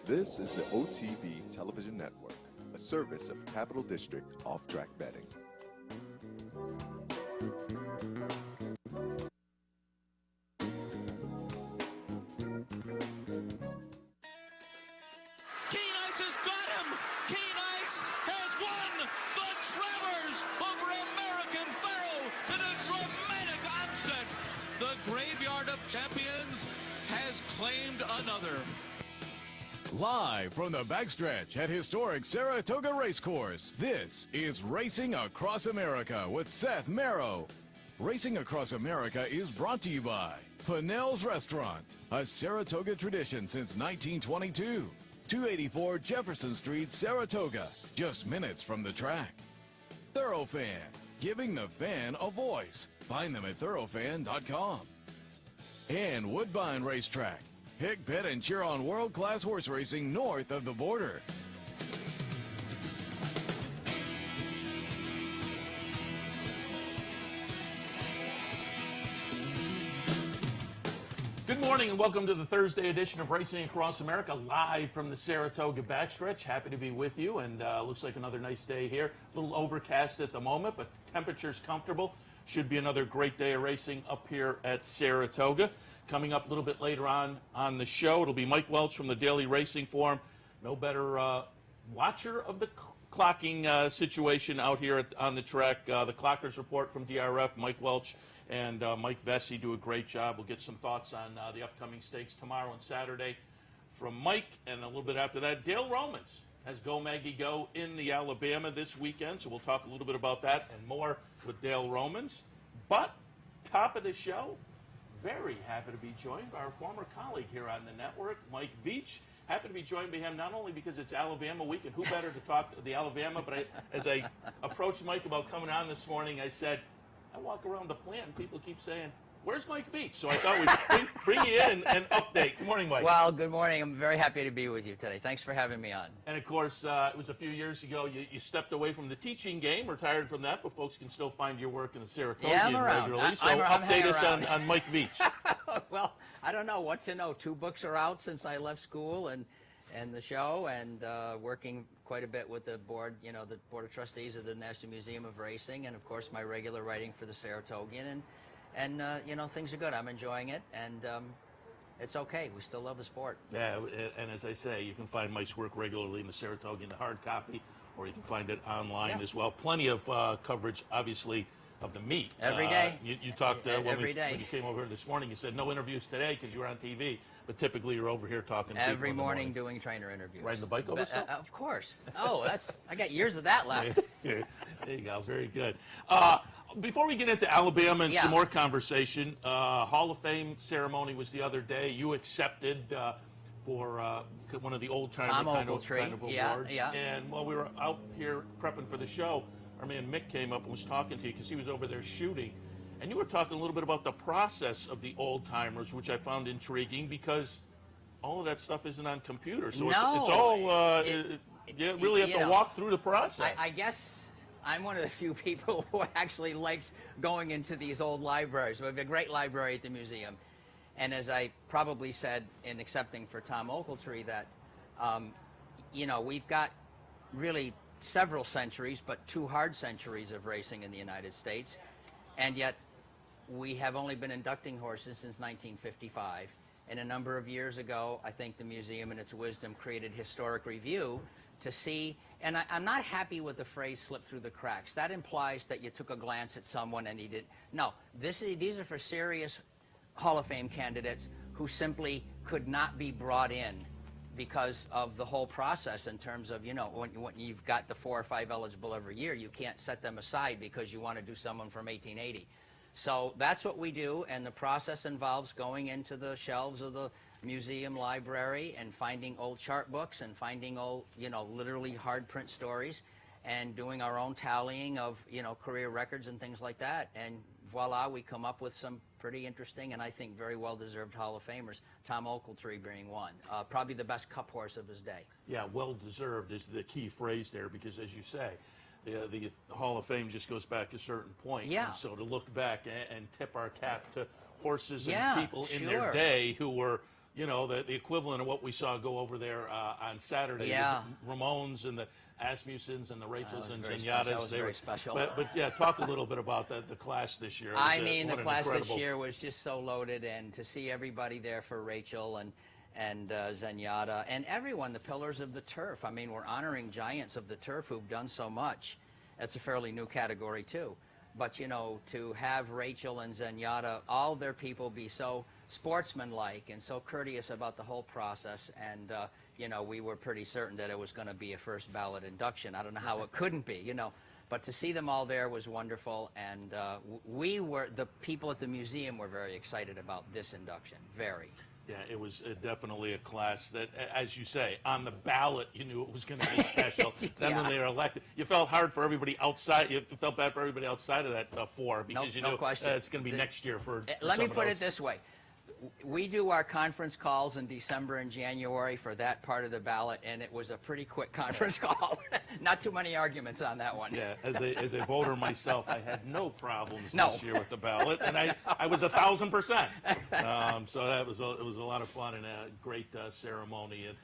This is the OTB Television Network, a service of Capital District Off-Track Betting. Keen Ice has got him! Keen Ice has won the Travers over American Pharaoh in a dramatic upset. The Graveyard of Champions has claimed another. Live from the backstretch at historic Saratoga Racecourse, this is Racing Across America with Seth Merrow. Racing Across America is brought to you by Pinnell's Restaurant, a Saratoga tradition since 1922. 284 Jefferson Street, Saratoga, just minutes from the track. Thoroughfan, giving the fan a voice. Find them at thoroughfan.com. And Woodbine Racetrack. Pick, bet, and cheer on world-class horse racing north of the border. Good morning and welcome to the Thursday edition of Racing Across America, live from the Saratoga backstretch. Happy to be with you, and looks like another nice day here. A little overcast at the moment, but temperature's comfortable. Should be another great day of racing up here at Saratoga. Coming up a little bit later on the show, it'll be Mike Welch from the Daily Racing Forum. No better watcher of the clocking situation out here on the track. The Clockers Report from DRF, Mike Welch and Mike Vesey do a great job. We'll get some thoughts on the upcoming stakes tomorrow and Saturday from Mike, and a little bit after that, Dale Romans has Go Maggie Go in the Alabama this weekend, so we'll talk a little bit about that and more with Dale Romans. But top of the show, very happy to be joined by our former colleague here on the network, Mike Veitch. Happy to be joined by him not only because it's Alabama week, and who better to talk to the Alabama, but as I approached Mike about coming on this morning, I said, I walk around the plant and people keep saying, where's Mike Veitch? So I thought we'd bring you in and update. Good morning, Mike. Well, good morning. I'm very happy to be with you today. Thanks for having me on. And, of course, it was a few years ago you stepped away from the teaching game, retired from that, but folks can still find your work in the Saratoga regularly. So update us on Mike Veitch. Well, I don't know what to know. 2 books are out since I left school and the show, and working quite a bit with the board, the Board of Trustees of the National Museum of Racing, and, of course, my regular writing for the Saratogian. And things are good. I'm enjoying it, and it's okay. We still love the sport. Yeah, and as I say, you can find Mike's work regularly in the Saratoga in the hard copy, or you can find it online as well. Plenty of coverage, obviously, of the meet. Every day. You talked when you came over here this morning. You said no interviews today because you were on TV, but typically you're over here talking to people every morning doing trainer interviews. Riding the bike over stuff? Of course. Oh, I got years of that left. There you go. Very good. Before we get into Alabama and some more conversation, Hall of Fame ceremony was the other day. You accepted for one of the old-timer kind of awards. Yeah. And while we were out here prepping for the show, our man Mick came up and was talking to you because he was over there shooting. And you were talking a little bit about the process of the old-timers, which I found intriguing because all of that stuff isn't on computers. So it's all, you really have to walk through the process. I guess I'm one of the few people who actually likes going into these old libraries. We have a great library at the museum. And as I probably said in accepting for Tom Ochiltree that, we've got really several centuries, but 2 hard centuries of racing in the United States. And yet we have only been inducting horses since 1955. And a number of years ago, I think the museum in its wisdom created Historic Review to see, and I'm not happy with the phrase slip through the cracks. That implies that you took a glance at someone and he did. No, these are for serious Hall of Fame candidates who simply could not be brought in because of the whole process in terms of, when you've got the 4 or 5 eligible every year, you can't set them aside because you want to do someone from 1880. So that's what we do, and the process involves going into the shelves of the museum library and finding old chart books and finding old, literally hard print stories and doing our own tallying of, career records and things like that. And voila, we come up with some pretty interesting and I think very well-deserved Hall of Famers, Tom Ochiltree being one. Probably the best cup horse of his day. Yeah, well-deserved is the key phrase there because, as you say, the Hall of Fame just goes back a certain point. Yeah. And so to look back and tip our cap to horses and people in their day who were you know, the equivalent of what we saw go over there on Saturday. Yeah. With the Ramones and the Asmusens and the Rachels and very Zenatas. special. That was very special. But yeah, talk a little bit about the class this year. I mean, the What an class this incredible- year was just so loaded, and to see everybody there for Rachel and Zenyatta and everyone, the pillars of the turf. I mean, we're honoring giants of the turf who've done so much. That's a fairly new category too. But you know, to have Rachel and Zenyatta, all their people be so sportsmanlike and so courteous about the whole process, and you know, we were pretty certain that it was going to be a first ballot induction. I don't know how it couldn't be, you know. But to see them all there was wonderful, and the people at the museum were very excited about this induction, very. Yeah, it was definitely a class that, as you say, on the ballot, you knew it was going to be special. Then when they were elected, you felt hard for everybody outside. You felt bad for everybody outside of that four, because you knew it's going to be next year for Let me put else. it this way. We do our conference calls in December and January for that part of the ballot, and it was a pretty quick conference call. Not too many arguments on that one. Yeah, as a voter myself, I had no problems this year with the ballot, and I was 1,000%. So it was a lot of fun and a great ceremony, and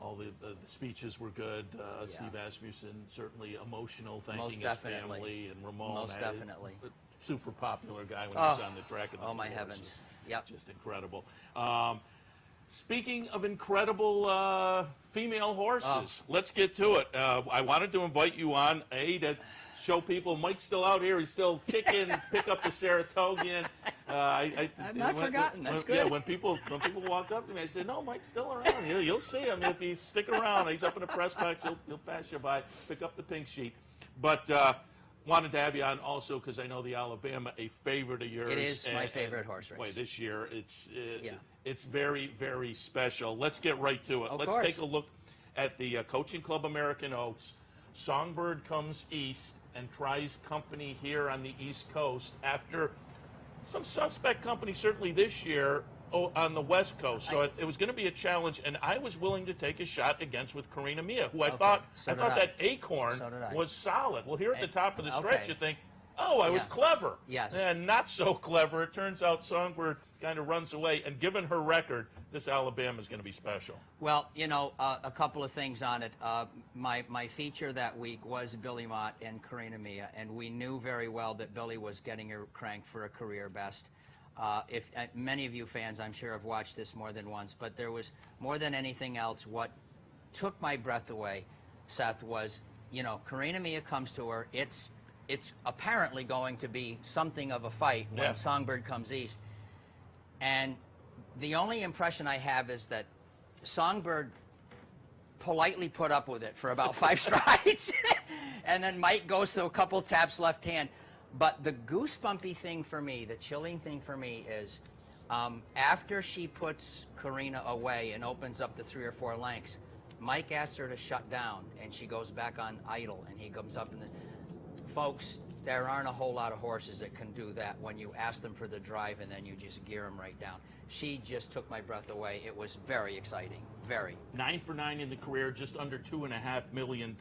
all the speeches were good. Steve Asmussen, certainly emotional, thanking his family, and Ramon. Most definitely. Super popular guy when he was on the track. Oh, my heavens. Yep. Just incredible. Speaking of incredible female horses, let's get to it. I wanted to invite you on, to show people Mike's still out here. He's still kicking, pick up the Saratogian. I've not forgotten. That's good. Yeah, when people walk up to me, I say, no, Mike's still around. You'll see him if you stick around. He's up in the press box. He'll pass you by, pick up the pink sheet. But wanted to have you on also because I know the Alabama, a favorite of yours. It is my favorite horse race. Boy, this year it's very, very special. Let's get right to it. Let's take a look at the Coaching Club American Oaks. Songbird comes east and tries company here on the East Coast after some suspect company certainly this year on the West Coast. So it was going to be a challenge, and I was willing to take a shot against with Karina Mia, who I thought that Acorn was solid. Well, here at the top of the stretch, you think, oh, I was clever. Yes. And not so clever. It turns out Songbird kind of runs away, and given her record, this Alabama is going to be special. Well, you know, a couple of things on it. My feature that week was Billy Mott and Karina Mia, and we knew very well that Billy was getting her cranked for a career best. If many of you fans, I'm sure, have watched this more than once, but there was more than anything else. What took my breath away, Seth, was, you know, Karina Mia comes to her. It's apparently going to be something of a fight when Songbird comes east, and the only impression I have is that Songbird politely put up with it for about 5 strides, and then Mike goes to a couple taps left hand. But the goosebumpy thing for me, the chilling thing for me is after she puts Karina away and opens up the 3 or 4 lengths, Mike asks her to shut down, and she goes back on idle, and he comes up in the... Folks, there aren't a whole lot of horses that can do that when you ask them for the drive and then you just gear them right down. She just took my breath away. It was very exciting, very. 9 for 9 in the career, just under $2.5 million.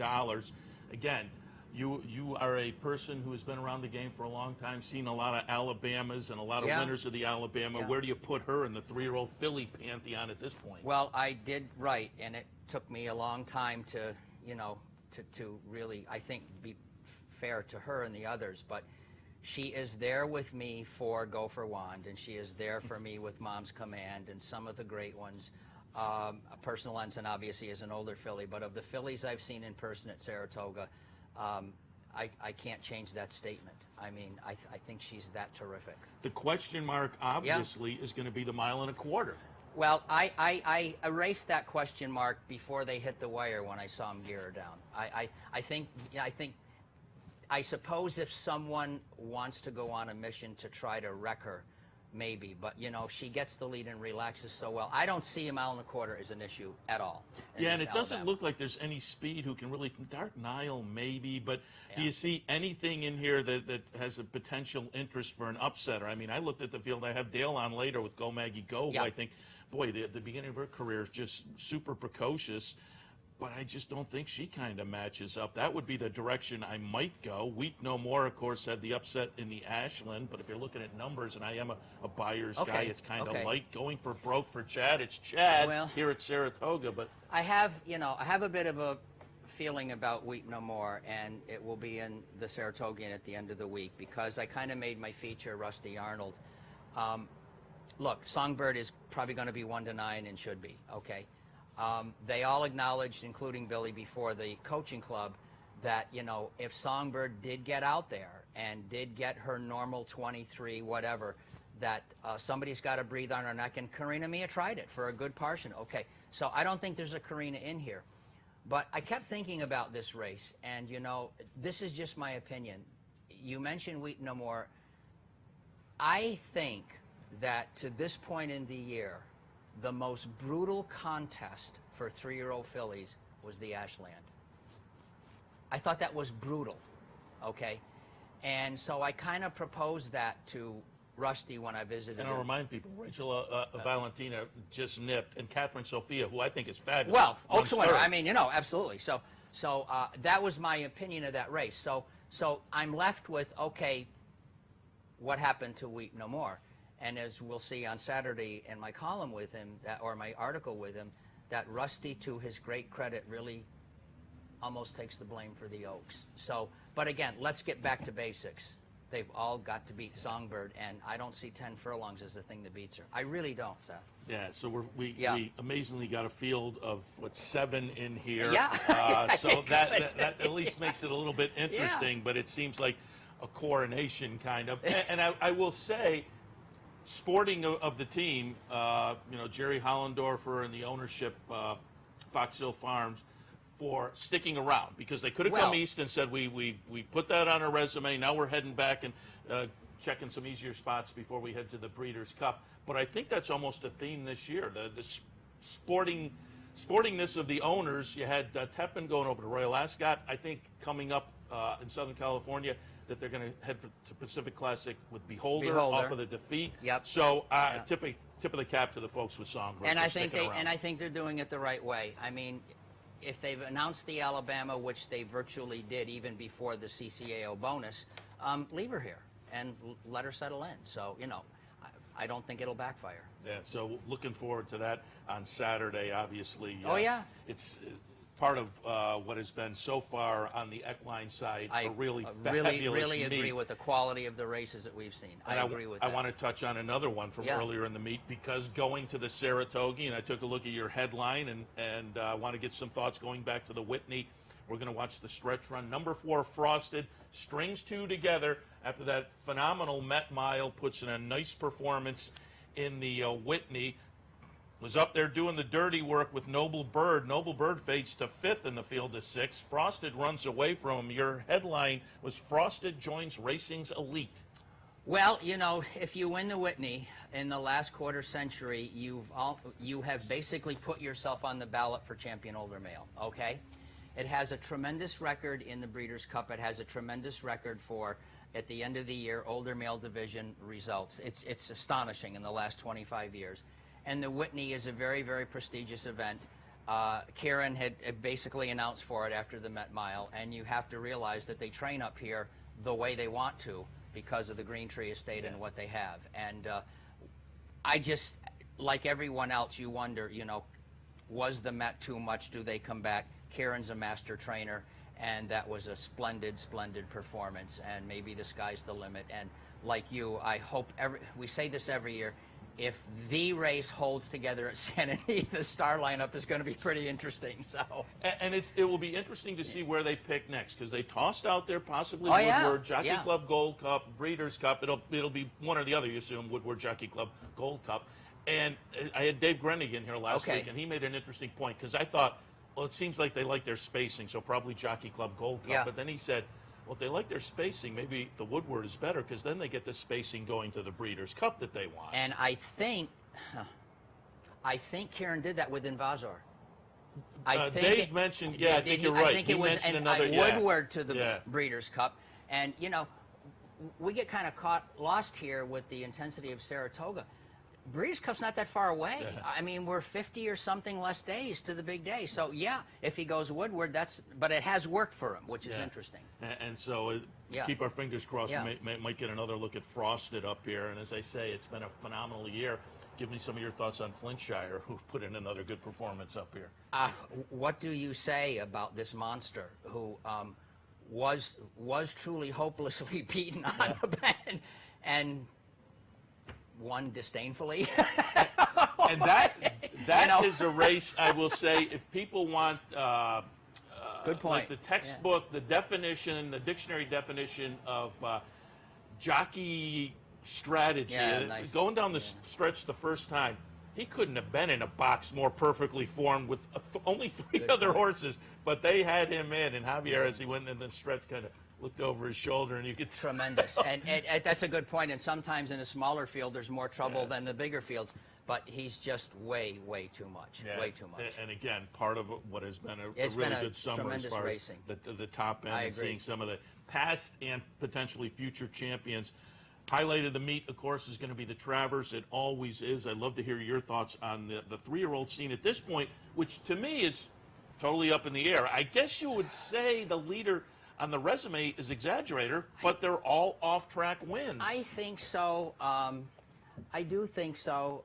Again, you are a person who has been around the game for a long time, seen a lot of Alabamas and a lot of winners of the Alabama. Where do you put her in the 3-year-old filly pantheon at this point? Well, I did right, and it took me a long time to, you know, to really, I think, be fair to her and the others. But she is there with me for Go for Wand, and she is there for me with Mom's Command and some of the great ones. Personal Ensign obviously is an older filly, but of the fillies I've seen in person at Saratoga, I can't change that statement. I mean, I think she's that terrific. The question mark, obviously, is going to be the 1.25 miles. Well, I erased that question mark before they hit the wire when I saw him gear her down. I suppose if someone wants to go on a mission to try to wreck her, maybe. But, you know, she gets the lead and relaxes so well. I don't see a 1.25 miles as an issue at all. Yeah, and it doesn't look like there's any speed who can really... Dark Nile, maybe, but do you see anything in here that has a potential interest for an upsetter? I mean, I looked at the field. I have Dale on later with Go Maggie Go, who I think, boy, the beginning of her career is just super precocious. but I just don't think she kind of matches up. That would be the direction I might go. Wheat No More, of course, had the upset in the Ashland, but if you're looking at numbers, and I am a buyer's guy, it's kind of light. Going for broke for Chad. It's Chad here at Saratoga, but I have a bit of a feeling about Wheat No More, and it will be in the Saratogian at the end of the week because I kind of made my feature Rusty Arnold. Look, Songbird is probably going to be 1-9 and should be, okay? They all acknowledged, including Billy before the coaching club, that, if Songbird did get out there and did get her normal 23, whatever, that somebody's got to breathe on her neck, and Karina Mia tried it for a good portion. Okay, so I don't think there's a Karina in here. But I kept thinking about this race, and, this is just my opinion. You mentioned Wheat No More. I think that to this point in the year, the most brutal contest for 3-year-old fillies was the Ashland. I thought that was brutal, okay? And so I kind of proposed that to Rusty when I visited And him. I'll remind people, Rachel Valentina just nipped, and Catherine Sophia, who I think is fabulous. Well, runs Oaks winner, third. I mean, absolutely. So that was my opinion of that race. So I'm left with, okay, what happened to Wheat No More? And as we'll see on Saturday in my column with him, or my article with him, that Rusty, to his great credit, really almost takes the blame for the Oaks. So, but again, let's get back to basics. They've all got to beat Songbird, and I don't see 10 furlongs as the thing that beats her. I really don't, Seth. Yeah, so we amazingly got a field of, 7 in here. Yeah. So that at least makes it a little bit interesting, but it seems like a coronation kind of. And I will say, sporting of the team, Jerry Hollendorfer and the ownership, Fox Hill Farms, for sticking around, because they could have come east and said, we put that on our resume, now we're heading back and checking some easier spots before we head to the Breeders' Cup. But I think that's almost a theme this year, the sportingness of the owners. You had Teppan going over to Royal Ascot. I think coming up in Southern California, that they're going to head to Pacific Classic with Beholder off of the defeat. Yep. So tip of the cap to the folks with Songbird. And I think they're doing it the right way. I mean, if they've announced the Alabama, which they virtually did even before the CCAO bonus, leave her here and let her settle in. So, I don't think it'll backfire. Yeah, so looking forward to that on Saturday, obviously. It's part of what has been so far on the equine side a really fabulous really meet. agree with the quality of the races that we've seen. I agree with that. I want to touch on another one from earlier in the meet, because going to the Saratoga, and I took a look at your headline, and I want to get some thoughts going back to the Whitney. We're going to watch the stretch run. Number 4, Frosted, strings 2 together after that phenomenal Met Mile, puts in a nice performance in the Whitney. Was up there doing the dirty work with Noble Bird. Noble Bird fades to 5th in the field of 6. Frosted runs away from him. Your headline was Frosted joins racing's elite. Well, if you win the Whitney in the last quarter century, you have basically put yourself on the ballot for champion older male, okay? It has a tremendous record in the Breeders' Cup. It has a tremendous record for, at the end of the year, older male division results. It's astonishing in the last 25 years. And the Whitney is a very, very prestigious event. Karen had basically announced for it after the Met Mile, and you have to realize that they train up here the way they want to because of the Green Tree Estate and what they have. And I just, like everyone else, you wonder, was the Met too much? Do they come back? Karen's a master trainer, and that was a splendid, splendid performance, and maybe the sky's the limit. And like you, I hope, we say this every year, if the race holds together at Santa Anita, the star lineup is going to be pretty interesting. So, and it will be interesting to see where they pick next, because they tossed out there possibly Woodward, Jockey Club Gold Cup, Breeders' Cup. It'll be one or the other, you assume, Woodward, Jockey Club Gold Cup. And I had Dave Grenigan here last week, and he made an interesting point, because I thought, well, it seems like they like their spacing, so probably Jockey Club Gold Cup. But then he said, well, if they like their spacing, maybe the Woodward is better, because then they get the spacing going to the Breeders' Cup that they want. And I think Karen did that with Invasor. Dave mentioned, I think you're right. I think it was Woodward to the Breeders' Cup. And, we get kind of lost here with the intensity of Saratoga. Breeders' Cup's not that far away. I mean, we're 50 or something less days to the big day. So, yeah, if he goes Woodward, but it has worked for him, which is interesting. And so keep our fingers crossed. We might get another look at Frosted up here. And as I say, it's been a phenomenal year. Give me some of your thoughts on Flintshire, who put in another good performance up here. What do you say about this monster who was truly hopelessly beaten on the bend and won disdainfully? And that is a race, I will say, if people want good point. Like the textbook, the definition, the dictionary definition of jockey strategy, going down the stretch the first time, he couldn't have been in a box more perfectly formed with only three other horses, but they had him in, and Javier, as he went in the stretch, kind of looked over his shoulder, and you could... Tremendous. and that's a good point, and sometimes in a smaller field there's more trouble than the bigger fields, but he's just way too much, way too much. And again, part of what has been a really good summer as far racing. as the top end, and seeing some of the past and potentially future champions. Highlight of the meet, of course, is going to be the Travers. It always is. I'd love to hear your thoughts on the three-year-old scene at this point, which to me is totally up in the air. I guess you would say the leader on the resume is Exaggerator, but they're all off-track wins. I think so. I do think so.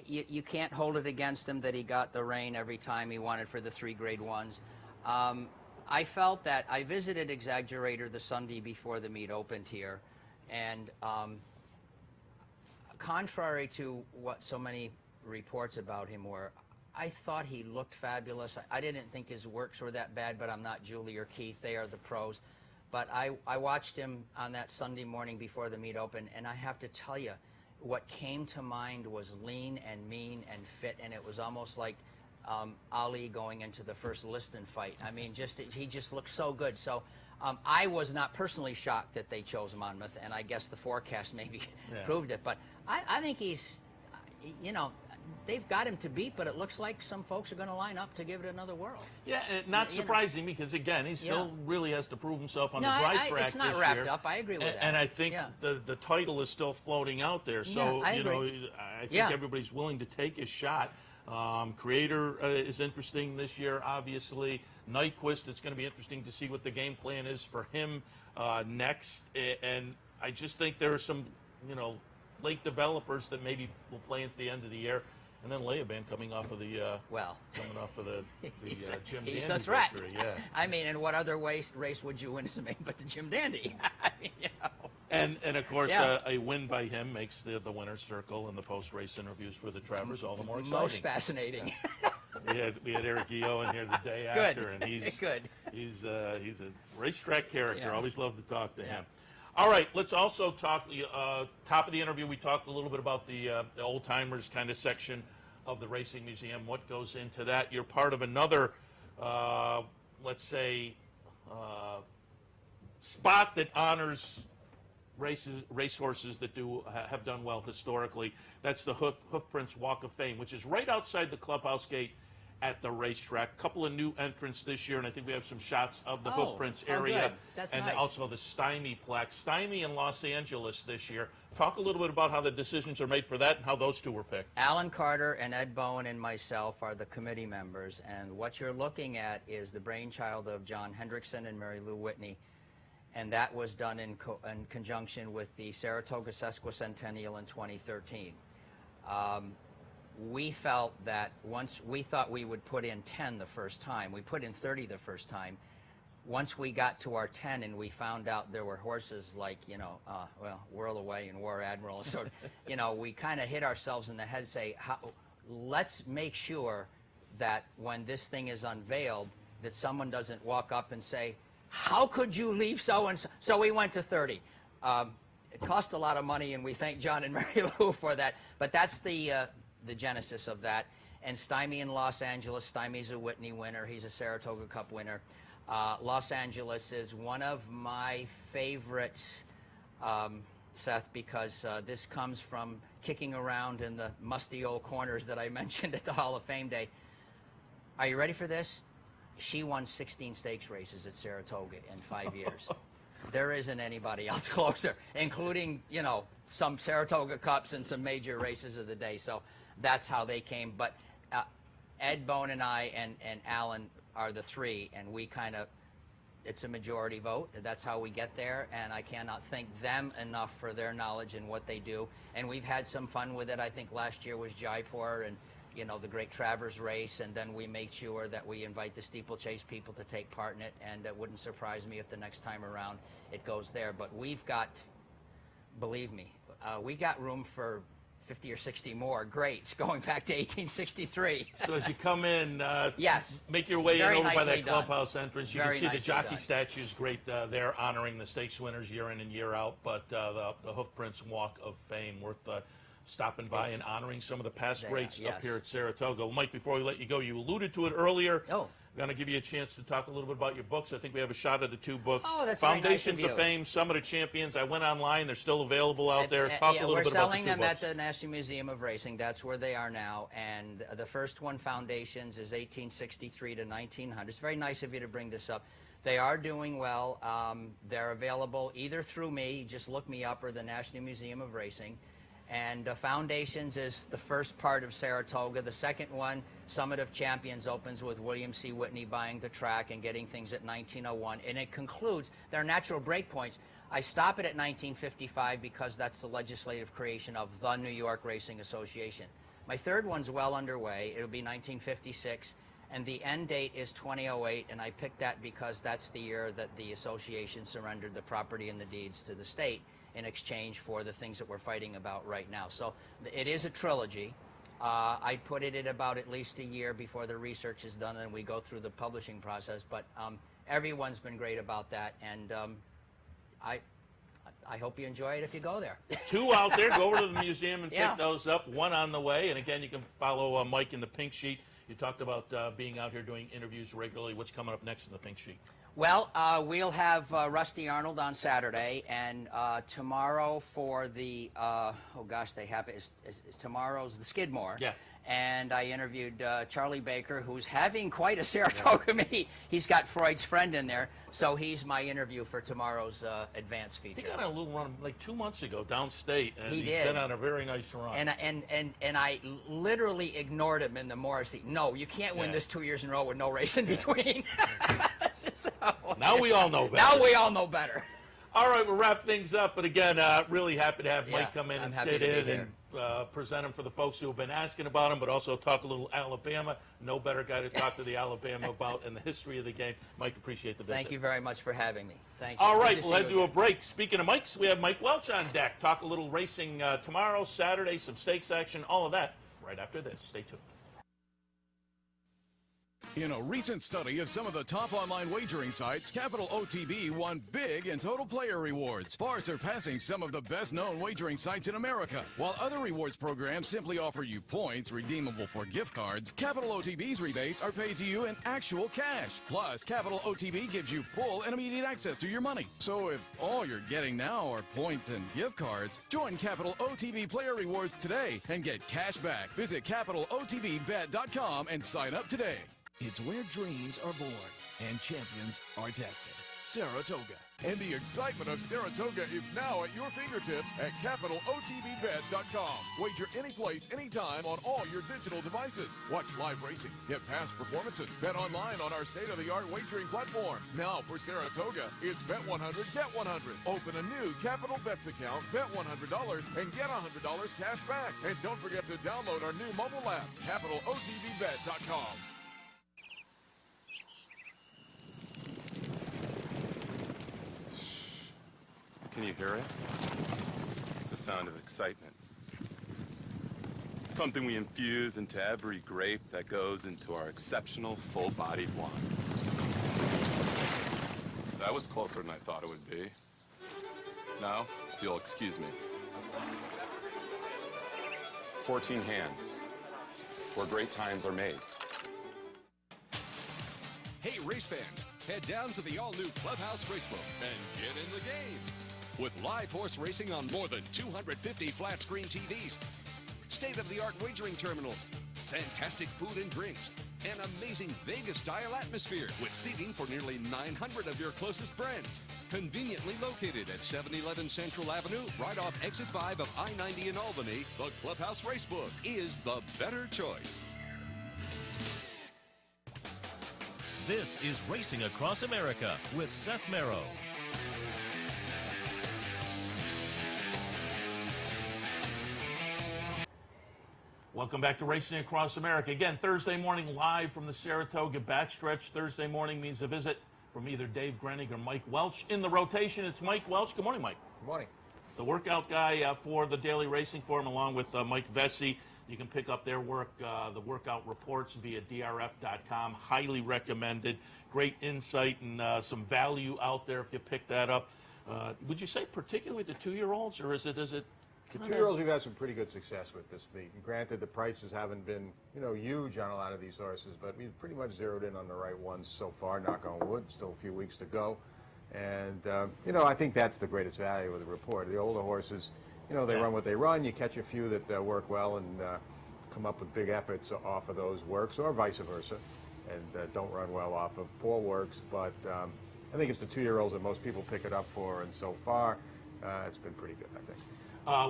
You can't hold it against him that he got the rein every time he wanted for the 3 Grade 1s. I felt that I visited Exaggerator the Sunday before the meet opened here, and contrary to what so many reports about him were, I thought he looked fabulous. I didn't think his works were that bad, but I'm not Julie or Keith. They are the pros. But I watched him on that Sunday morning before the meet opened, and I have to tell you, what came to mind was lean and mean and fit, and it was almost like Ali going into the first Liston fight. I mean, he just looked so good. So I was not personally shocked that they chose Monmouth, and I guess the forecast maybe proved it. But I think he's, they've got him to beat, but it looks like some folks are going to line up to give it another whirl. Yeah, not surprising because, again, he still really has to prove himself on the dry track this year. It's not wrapped up. I agree with that. And I think the title is still floating out there. So, I think everybody's willing to take his shot. Creator is interesting this year, obviously. Nyquist, it's going to be interesting to see what the game plan is for him next. And I just think there are some, late developers that maybe will play into the end of the year. And then Leoban coming off of the Jim Dandy He's a threat. victory. Yeah. I mean, and what other race would you win as a main but the Jim Dandy? I mean, And of course, a win by him makes the winner's circle and the post-race interviews for the Travers all the more exciting. Most fascinating. we had Eric Guillot in here the day after, and he's good. He's a racetrack character. Yes. Always love to talk to him. All right, let's also talk. Top of the interview, we talked a little bit about the old timers kind of section of the Racing Museum. What goes into that? You're part of another, let's say, spot that honors racehorses that have done well historically. That's the Hoofprints Walk of Fame, which is right outside the clubhouse gate at the racetrack. A couple of new entrants this year, and I think we have some shots of the Hoofprints area. Good. That's and nice. Also the Stymie plaque. Stymie in Los Angeles this year. Talk a little bit about how the decisions are made for that and how those two were picked. Alan Carter and Ed Bowen and myself are the committee members, and what you're looking at is the brainchild of John Hendrickson and Mary Lou Whitney, and that was done in conjunction with the Saratoga Sesquicentennial in 2013. We felt that once we thought we would put in 10 the first time, we put in 30 the first time. Once we got to our 10 and we found out there were horses like, Whirl Away and War Admiral, so, we kind of hit ourselves in the head, say, let's make sure that when this thing is unveiled, that someone doesn't walk up and say, how could you leave so-and-so? So we went to 30. It cost a lot of money, and we thank John and Mary Lou for that, but that's the genesis of that. And Stymie in Los Angeles, Stymie's a Whitney winner. He's a Saratoga Cup winner. Los Angeles is one of my favorites, Seth, because this comes from kicking around in the musty old corners that I mentioned at the Hall of Fame Day. Are you ready for this? She won 16 stakes races at Saratoga in 5 years. there isn't anybody else closer, including, you know, some Saratoga Cups and some major races of the day. So that's how they came. But Ed Bone and I and Alan are the three, and we kind of, it's a majority vote. That's how we get there, and I cannot thank them enough for their knowledge and what they do. And we've had some fun with it. I think last year was Jaipur and, you know, the Great Travers Race, and then we make sure that we invite the steeplechase people to take part in it, and it wouldn't surprise me if the next time around it goes there. But we've got, believe me, we got room for 50 or 60 more greats going back to 1863. So as you come in, yes, make your way in very over by nicely that clubhouse entrance. You Very can see the nicely jockey done. statues, great there, honoring the stakes winners year in and year out. But the Hoof Prince Walk of Fame, worth stopping by and honoring some of the past greats up here at Saratoga. Well, Mike, before we let you go, you alluded to it earlier. Oh. I'm going to give you a chance to talk a little bit about your books. I think we have a shot of the two books. Oh, that's very nice Foundations of of you. Fame, Summit of Champions. I went online. They're still available out there. Talk a little we're bit about the selling two them books. at the National Museum of Racing. That's where they are now. And the first one, Foundations, is 1863 to 1900. It's very nice of you to bring this up. They are doing well. They're available either through me, just look me up, or the National Museum of Racing. And Foundations is the first part of Saratoga. The second one, Summit of Champions, opens with William C. Whitney buying the track and getting things at 1901. And it concludes, there are natural breakpoints. I stop it at 1955 because that's the legislative creation of the New York Racing Association. My third one's well underway. It'll be 1956. And the end date is 2008, and I picked that because that's the year that the association surrendered the property and the deeds to the state in exchange for the things that we're fighting about right now. So it is a trilogy. I put it at about at least a year before the research is done and we go through the publishing process, but everyone's been great about that, and I hope you enjoy it if you go there. Two out there. Go over to the museum and pick those up. One on the way. And again, you can follow Mike in the Pink Sheet. You talked about being out here doing interviews regularly. What's coming up next in the Pink Sheet? Well, we'll have Rusty Arnold on Saturday, and tomorrow for the, oh gosh, they have it, tomorrow's the Skidmore. Yeah. And I interviewed Charlie Baker, who's having quite a Saratoga meet. He's got Freud's friend in there, so he's my interview for tomorrow's advance feature. He got on a little run like 2 months ago downstate, and He's been on a very nice run. And I literally ignored him in the Morrissey. No, you can't win this 2 years in a row with no race in between. So, now we all know better. Now we all know better. All right, we'll wrap things up. But again, really happy to have Mike come in and sit in and present him for the folks who have been asking about him, but also talk a little Alabama. No better guy to talk to the Alabama about and the history of the game. Mike, appreciate the visit. Thank you very much for having me. Thank you. All right, we'll head to a break. Speaking of Mikes, we have Mike Welch on deck. Talk a little racing tomorrow, Saturday, some stakes action, all of that right after this. Stay tuned. In a recent study of some of the top online wagering sites, Capital OTB won big in total player rewards, far surpassing some of the best-known wagering sites in America. While other rewards programs simply offer you points redeemable for gift cards, Capital OTB's rebates are paid to you in actual cash. Plus, Capital OTB gives you full and immediate access to your money. So if all you're getting now are points and gift cards, join Capital OTB Player Rewards today and get cash back. Visit CapitalOTBBet.com and sign up today. It's where dreams are born and champions are tested. Saratoga. And the excitement of Saratoga is now at your fingertips at CapitalOTBBet.com. Wager any place, anytime on all your digital devices. Watch live racing, get past performances, bet online on our state-of-the-art wagering platform. Now for Saratoga, it's Bet 100, Get 100. Open a new Capital Bets account, bet $100, and get $100 cash back. And don't forget to download our new mobile app, CapitalOTBBet.com. Can you hear it? It's the sound of excitement. Something we infuse into every grape that goes into our exceptional full-bodied wine. That was closer than I thought it would be. Now, if you'll excuse me. 14 hands, where great times are made. Hey, race fans, head down to the all-new Clubhouse Racebook and get in the game. With live horse racing on more than 250 flat-screen TVs, state-of-the-art wagering terminals, fantastic food and drinks, An amazing Vegas-style atmosphere with seating for nearly 900 of your closest friends. Conveniently located at 711 Central Avenue, right off Exit 5 of I-90 in Albany, the Clubhouse Racebook is the better choice. This is Racing Across America with Seth Merrow. Welcome back to Racing Across America. Again, Thursday morning live from the Saratoga backstretch. Thursday morning means a visit from either Dave Grenig or Mike Welch. In the rotation, it's Mike Welch. Good morning, Mike. Good morning. The workout guy for the Daily Racing Forum, along with Mike Vesey. You can pick up their work, the workout reports via drf.com. Highly recommended. Great insight and some value out there if you pick that up. Would you say particularly with the 2-year-olds, or is it the 2-year-olds we've had some pretty good success with this meet. And granted, the prices haven't been, huge on a lot of these horses, but we've pretty much zeroed in on the right ones so far, knock on wood. Still a few weeks to go. And, I think that's the greatest value of the report. The older horses, they run what they run. You catch a few that work well and come up with big efforts off of those works, or vice versa, and don't run well off of poor works. But I think it's the 2-year-olds that most people pick it up for, and so far, it's been pretty good, I think.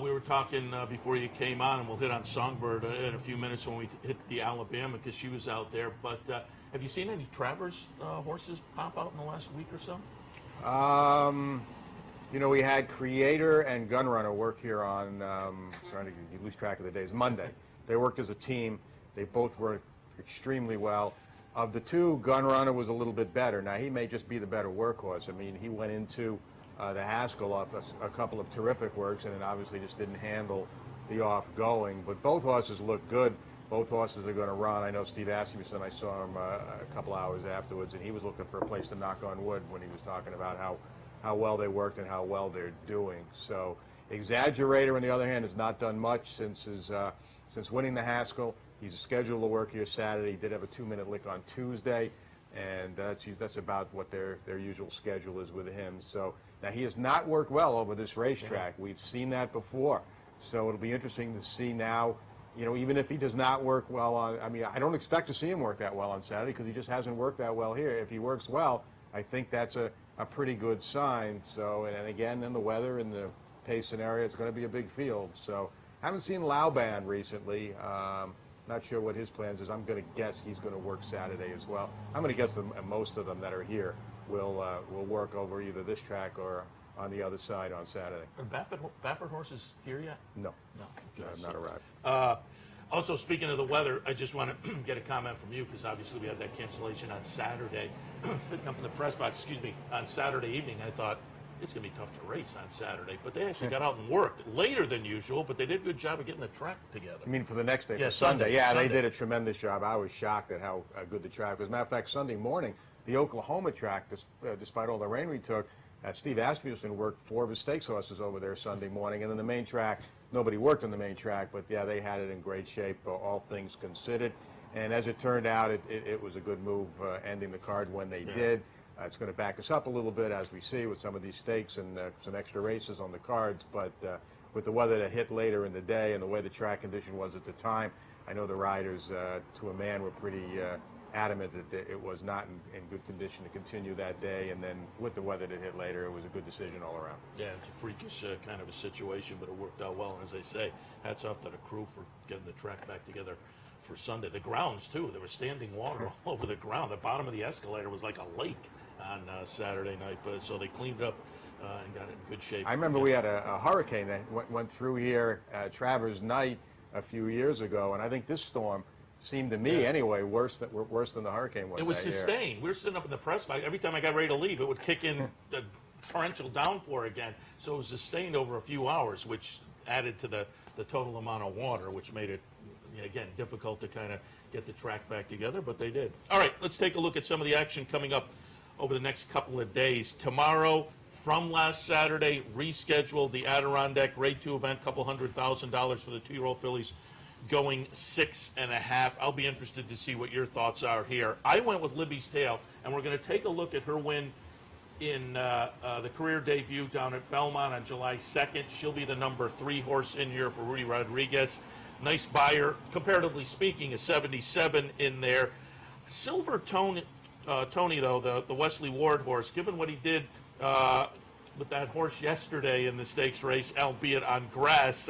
We were talking before you came on, and we'll hit on Songbird in a few minutes when we hit the Alabama, because she was out there. But have you seen any Travers horses pop out in the last week or so? We had Creator and Gunrunner work here on, trying to lose track of the days, Monday. They worked as a team. They both worked extremely well. Of the two, Gunrunner was a little bit better. Now, he may just be the better workhorse. I mean, he went into the Haskell off a couple of terrific works, and then obviously just didn't handle the off-going. But both horses look good. Both horses are going to run. I know Steve Asmussen, I saw him a couple hours afterwards, and he was looking for a place to knock on wood when he was talking about how well they worked and how well they're doing. So Exaggerator, on the other hand, has not done much since winning the Haskell. He's scheduled to work here Saturday. He did have a 2-minute lick on Tuesday, and that's about what their usual schedule is with him. So now he has not worked well over this racetrack. We've seen that before. So it'll be interesting to see now, even if he does not work well I don't expect to see him work that well on Saturday because he just hasn't worked that well here. If he works well, I think that's a pretty good sign. So, and again, in the weather and the pace scenario, it's going to be a big field. So haven't seen Lauban recently. Not sure what his plans is. I'm going to guess he's going to work Saturday as well. I'm going to guess most of them that are here will work over either this track or on the other side on Saturday. Are Baffert horses here yet? No. Okay, not arrived. Also, speaking of the weather, I just want to get a comment from you because obviously we had that cancellation on Saturday. Sitting up in the press box, on Saturday evening, I thought it's going to be tough to race on Saturday. But they actually got out and worked later than usual, but they did a good job of getting the track together. You mean for the next day? Yeah, for Sunday. Yeah, Sunday. They did a tremendous job. I was shocked at how good the track was. As a matter of fact, Sunday morning, the Oklahoma track, despite all the rain we took, Steve Asmussen worked 4 of his stakes horses over there Sunday morning. And then the main track, nobody worked on the main track, but yeah, they had it in great shape, all things considered. And as it turned out, it was a good move ending the card when they did. It's going to back us up a little bit, as we see, with some of these stakes and some extra races on the cards. But with the weather that hit later in the day and the way the track condition was at the time, I know the riders, to a man, were pretty adamant that it was not in good condition to continue that day. And then with the weather that hit later, it was a good decision all around. Yeah, it's a freakish kind of a situation, but it worked out well. And as I say, hats off to the crew for getting the track back together for Sunday. The grounds, too. There was standing water all over the ground. The bottom of the escalator was like a lake on Saturday night, but so they cleaned it up and got it in good shape. I remember we had a hurricane that went through here Travers Night a few years ago, and I think this storm seemed to me anyway worse than the hurricane was. It was that year. sustained. We were sitting up in the press box. Every time I got ready to leave, it would kick in the torrential downpour again. So it was sustained over a few hours, which added to the total amount of water, which made it, again, difficult to kind of get the track back together, but they did. All right, let's take a look at some of the action coming up over the next couple of days. Tomorrow, from last Saturday, rescheduled the Adirondack Grade 2 event, $200,000 for the 2-year-old fillies, going 6.5. I'll be interested to see what your thoughts are here. I went with Libby's Tale, and we're going to take a look at her win in the career debut down at Belmont on July 2nd. She'll be the number 3 horse in here for Rudy Rodriguez. Nice buyer, comparatively speaking, a 77 in there. Silver Tony, though, the Wesley Ward horse, given what he did with that horse yesterday in the stakes race, albeit on grass,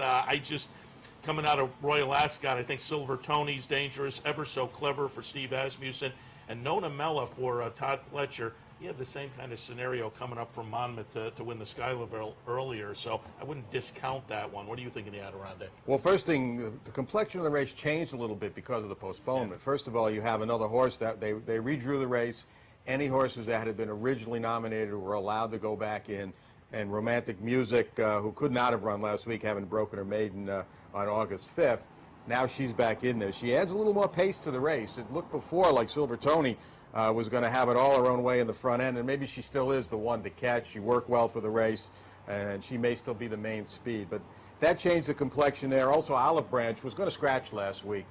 coming out of Royal Ascot, I think Silver Tony's dangerous, Ever So Clever for Steve Asmussen, and Nona Mella for Todd Pletcher. He had the same kind of scenario coming up from Monmouth to win the Schuylerville earlier, so I wouldn't discount that one. What do you think of the Adirondack? Well, first thing, the complexion of the race changed a little bit because of the postponement. Yeah. First of all, you have another horse that they redrew the race. Any horses that had been originally nominated were allowed to go back in, and Romantic Music, who could not have run last week, having broken her maiden on August 5th, now she's back in there. She adds a little more pace to the race. It looked before like Silver Tony was going to have it all her own way in the front end, and maybe she still is the one to catch. She worked well for the race, and she may still be the main speed. But that changed the complexion there. Also, Olive Branch was going to scratch last week.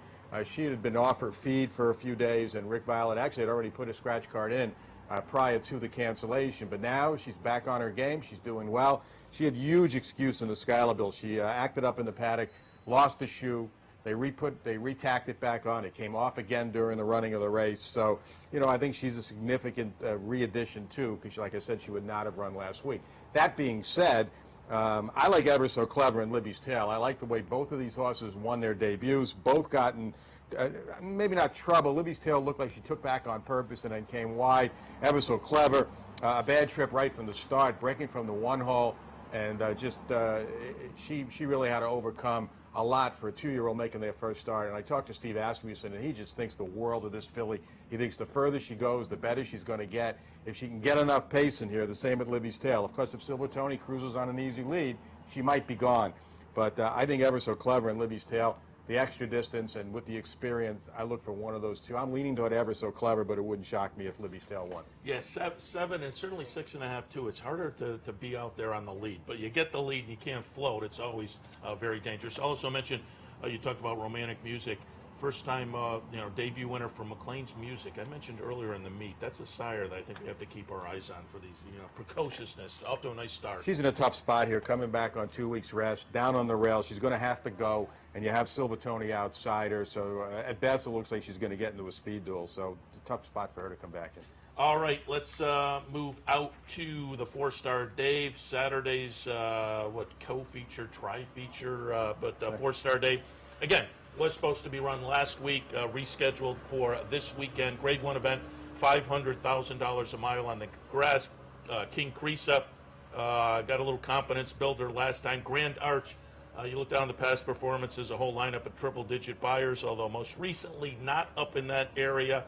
She had been offered feed for a few days, and Rick Violet actually had already put a scratch card in prior to the cancellation. But now she's back on her game. She's doing well. She had huge excuse in the Schuylerville. She acted up in the paddock, lost the shoe. They retacked it back on. It came off again during the running of the race. So, I think she's a significant re-addition too, because like I said, she would not have run last week. That being said, I like Ever So Clever and Libby's Tale. I like the way both of these horses won their debuts. Both gotten, maybe not trouble. Libby's Tale looked like she took back on purpose and then came wide. Ever So Clever, a bad trip right from the start, breaking from the one hole, and she really had to overcome a lot for a 2-year-old making their first start. And I talked to Steve Asmussen, and he just thinks the world of this filly. He thinks the further she goes, the better she's going to get. If she can get enough pace in here, the same with Libby's Tale. Of course, if Silver Tony cruises on an easy lead, she might be gone. But I think Ever So Clever and Libby's Tale, the extra distance and with the experience, I look for one of those two. I'm leaning toward Ever So Clever, but it wouldn't shock me if Libby's Tale won. Yes, 7 and certainly 6.5 too. It's harder to be out there on the lead, but you get the lead and you can't float. It's always very dangerous. I also mentioned you talked about Romantic Music. First time, debut winner for McLean's Music. I mentioned earlier in the meet. That's a sire that I think we have to keep our eyes on for these, precociousness. Off to a nice start. She's in a tough spot here, coming back on 2 weeks rest, down on the rail. She's going to have to go, and you have Silver Tony outside her. So at best, it looks like she's going to get into a speed duel. So it's a tough spot for her to come back in. All right, let's move out to the 4-Star Dave. Saturday's co-feature, tri-feature, but 4-Star Dave again was supposed to be run last week, rescheduled for this weekend. Grade 1 event, $500,000 a mile on the grass. King Creasa got a little confidence builder last time. Grand Arch, you look down the past performances, a whole lineup of triple-digit buyers, although most recently not up in that area.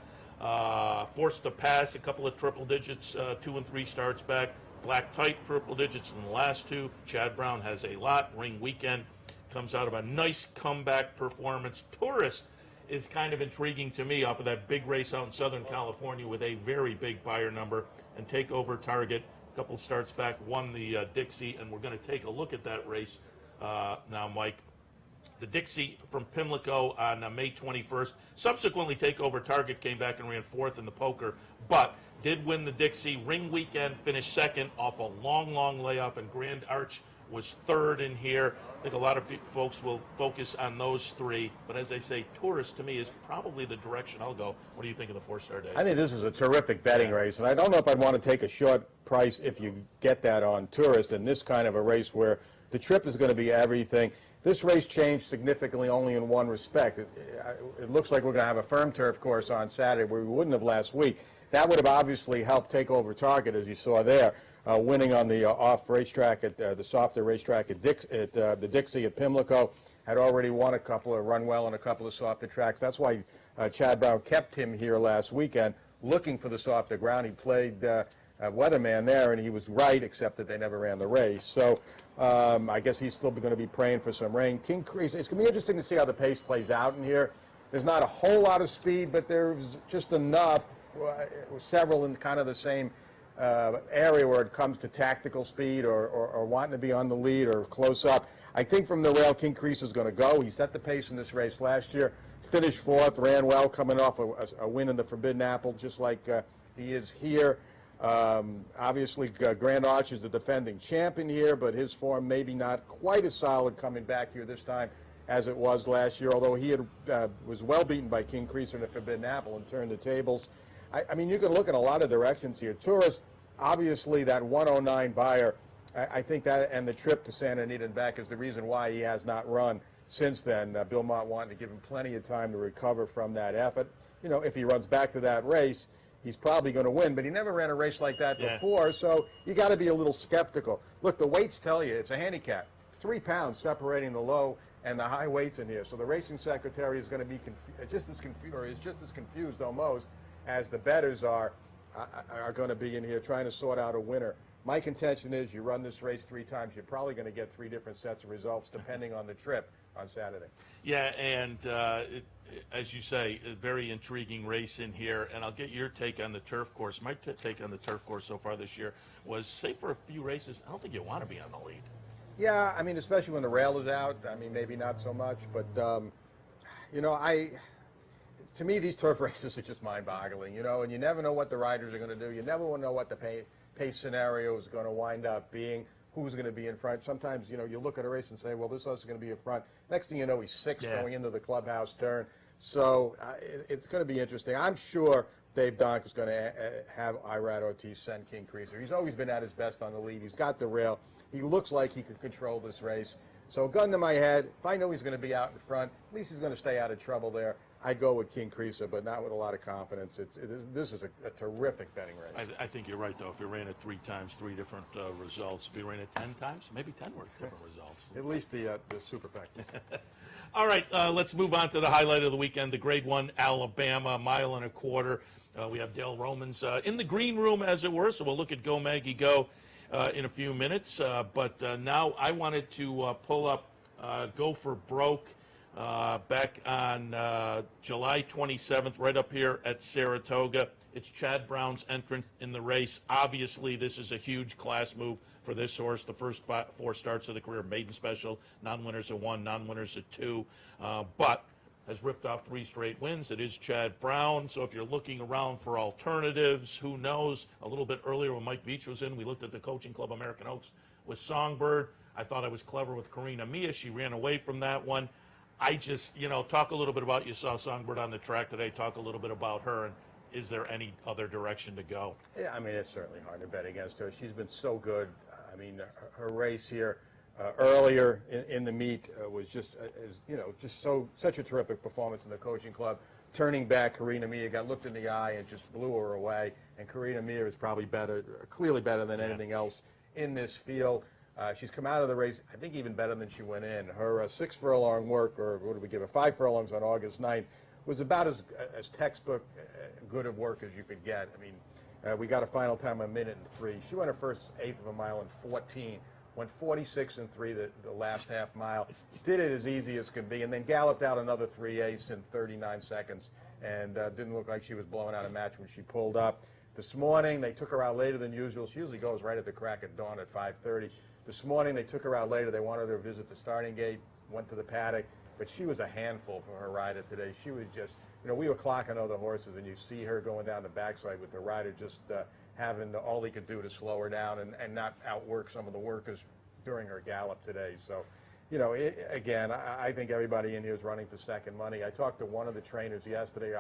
Forced to pass a couple of triple digits, 2 and 3 starts back. Black Tight triple digits in the last 2. Chad Brown has a lot. Ring Weekend comes out of a nice comeback performance. Tourist is kind of intriguing to me off of that big race out in Southern California with a very big buyer number. And Takeover Target, a couple of starts back, won the Dixie, and we're going to take a look at that race now, Mike. The Dixie from Pimlico on May 21st. Subsequently, Takeover Target came back and ran 4th in the poker, but did win the Dixie. Ring Weekend finished 2nd off a long layoff, and Grand Arch was 3rd in here. I think a lot of folks will focus on those 3, but as I say, Tourist to me is probably the direction I'll go. What do you think of the 4-Star Day? I think this is a terrific betting race, and I don't know if I'd want to take a short price if you get that on Tourist in this kind of a race where the trip is going to be everything. This race changed significantly only in one respect. It looks like we're going to have a firm turf course on Saturday where we wouldn't have last week. That would have obviously helped Takeover Target, as you saw there, winning on the off racetrack at the softer racetrack at the Dixie at Pimlico. Had already won a couple of run well on a couple of softer tracks. That's why Chad Brown kept him here last weekend, looking for the softer ground. He played weatherman there, and he was right, except that they never ran the race. So I guess he's still going to be praying for some rain. King Crease, it's going to be interesting to see how the pace plays out in here. There's not a whole lot of speed, but there's just enough, several in kind of the same area where it comes to tactical speed or wanting to be on the lead or close up. I think from the rail, King Crease is going to go. He set the pace in this race last year, finished 4th, ran well, coming off a win in the Forbidden Apple, just like he is here. Obviously, Grand Arch is the defending champion here, but his form maybe not quite as solid coming back here this time as it was last year, although he was well beaten by King Creaser and the Forbidden Apple and turned the tables. I mean, you can look in a lot of directions here. Tourist, obviously that 109 buyer, I think that, and the trip to Santa Anita and back is the reason why he has not run since then. Bill Mott wanted to give him plenty of time to recover from that effort. You know, if he runs back to that race, he's probably going to win, but he never ran a race like that before, so you got to be a little skeptical. Look, the weights tell you it's a handicap. It's 3 pounds separating the low and the high weights in here. So the racing secretary is going to be just as confused almost as the bettors are going to be in here trying to sort out a winner. My contention is you run this race 3 times, you're probably going to get 3 different sets of results depending on the trip on Saturday. Yeah, and as you say, a very intriguing race in here, and I'll get your take on the turf course. My take on the turf course so far this year was, say for a few races, I don't think you want to be on the lead. Yeah, I mean, especially when the rail is out. I mean, maybe not so much, but, you know, to me, these turf races are just mind-boggling, you know, and you never know what the riders are going to do. You never know what the pace scenario is going to wind up being, who's going to be in front. Sometimes, you know, you look at a race and say, well, this horse is going to be in front. Next thing you know, he's 6th going into the clubhouse turn. So it's going to be interesting. I'm sure Dave Donk is going to have Irad Ortiz send King Creaser. He's always been at his best on the lead. He's got the rail. He looks like he can control this race. So gun to my head, if I know he's going to be out in front, at least he's going to stay out of trouble there. I'd go with King Creaser, but not with a lot of confidence. This is a terrific betting race. I think you're right, though. If you ran it 3 times, 3 different results. If you ran it 10 times, maybe 10 were different results. At least the superfectas. All right, let's move on to the highlight of the weekend, the Grade 1 Alabama, 1.25 miles. We have Dale Romans in the green room, as it were, so we'll look at Go Maggie Go in a few minutes. But now I wanted to pull up Go for Broke back on July 27th, right up here at Saratoga. It's Chad Brown's entrance in the race. Obviously, this is a huge class move for this horse. The first 4 starts of the career, maiden special, non-winners at 1, non-winners at 2, but has ripped off 3 straight wins. It is Chad Brown, so if you're looking around for alternatives, who knows? A little bit earlier when Mike Veitch was in, we looked at the Coaching Club American Oaks with Songbird. I thought I was clever with Karina Mia. She ran away from that one. I just, you know, talk a little bit about, you saw Songbird on the track today, talk a little bit about her, and is there any other direction to go? Yeah, I mean, it's certainly hard to bet against her. She's been so good. I mean, her race here earlier in the meet was just, you know, just such a terrific performance in the Coaching Club. Turning back, Karina Mia got looked in the eye and just blew her away. And Karina Mia is probably better, clearly better than anything else in this field. She's come out of the race, I think, even better than she went in. Her 6 furlong work, or what did we give her, 5 furlongs on August 9th, was about as textbook good of work as you could get. I mean, we got a final time 1 minute and 3. She went her first 1/8 of a mile in 14, went 46 and 3 the last half mile, did it as easy as could be, and then galloped out another 3/8 in 39 seconds, and didn't look like she was blowing out a match when she pulled up. This morning, they took her out later than usual. She usually goes right at the crack of dawn at 5:30. This morning, they took her out later. They wanted her to visit the starting gate, went to the paddock, but she was a handful for her rider today. She was just, you know, we were clocking other horses, and you see her going down the backside with the rider just having all he could do to slow her down and not outwork some of the workers during her gallop today. So, you know, again, I think everybody in here is running for second money. I talked to one of the trainers yesterday,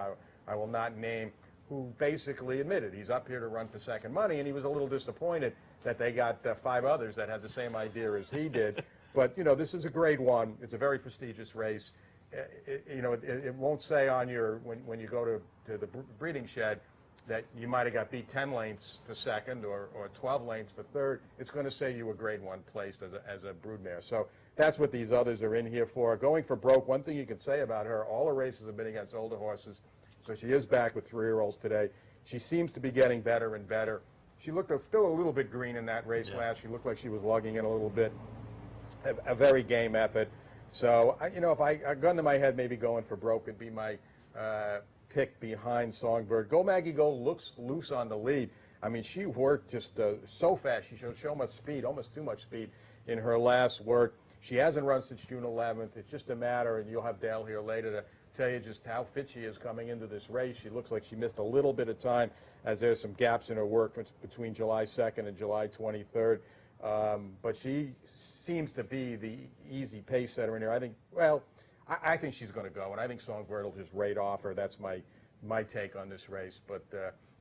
I will not name, who basically admitted he's up here to run for second money, and he was a little disappointed that they got 5 others that had the same idea as he did. But, you know, this is a Grade 1. It's a very prestigious race. You know, it won't say on your, when you go to the breeding shed, that you might have got beat 10 lengths for second or 12 lengths for third. It's going to say you were Grade 1 placed as a broodmare. So that's what these others are in here for. Going for Broke, one thing you can say about her, all her races have been against older horses. So she is back with 3-year-olds today. She seems to be getting better and better. She looked still a little bit green in that race last. She looked like she was lugging in a little bit. A very game effort. So, you know, if a gun to my head, maybe going for Broke would be my pick behind Songbird. Go Maggie Go looks loose on the lead. I mean, she worked just so fast. She showed so much speed, almost too much speed in her last work. She hasn't run since June 11th. It's just a matter, and you'll have Dale here later to tell you just how fit she is coming into this race. She looks like she missed a little bit of time as there's some gaps in her work between July 2nd and July 23rd. But she seems to be the easy pace setter in here. I think, well, I think she's going to go, and I think Songbird will just raid off her. That's my take on this race. But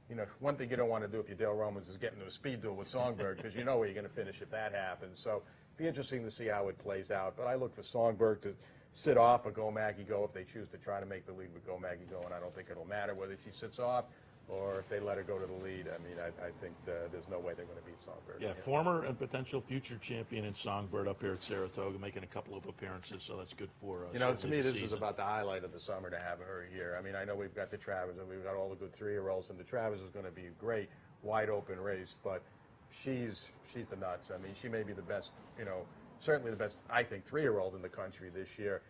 you know, one thing you don't want to do if you're Dale Romans is get into a speed duel with Songbird, because you know where you're going to finish if that happens. So be interesting to see how it plays out. But I look for Songbird to sit off or Go Maggie Go if they choose to try to make the lead with Go Maggie Go, and I don't think it'll matter whether she sits off or if they let her go to the lead. I mean, I think there's no way they're going to beat Songbird. Yeah, former and potential future champion in Songbird up here at Saratoga, making a couple of appearances, so that's good for us. You know, to me, this is about the highlight of the summer to have her here. I mean, I know we've got the Travers and we've got all the good 3-year-olds, and the Travers is going to be a great, wide-open race, but she's the nuts. I mean, she may be the best, you know, certainly the best, I think, 3-year-old in the country this year.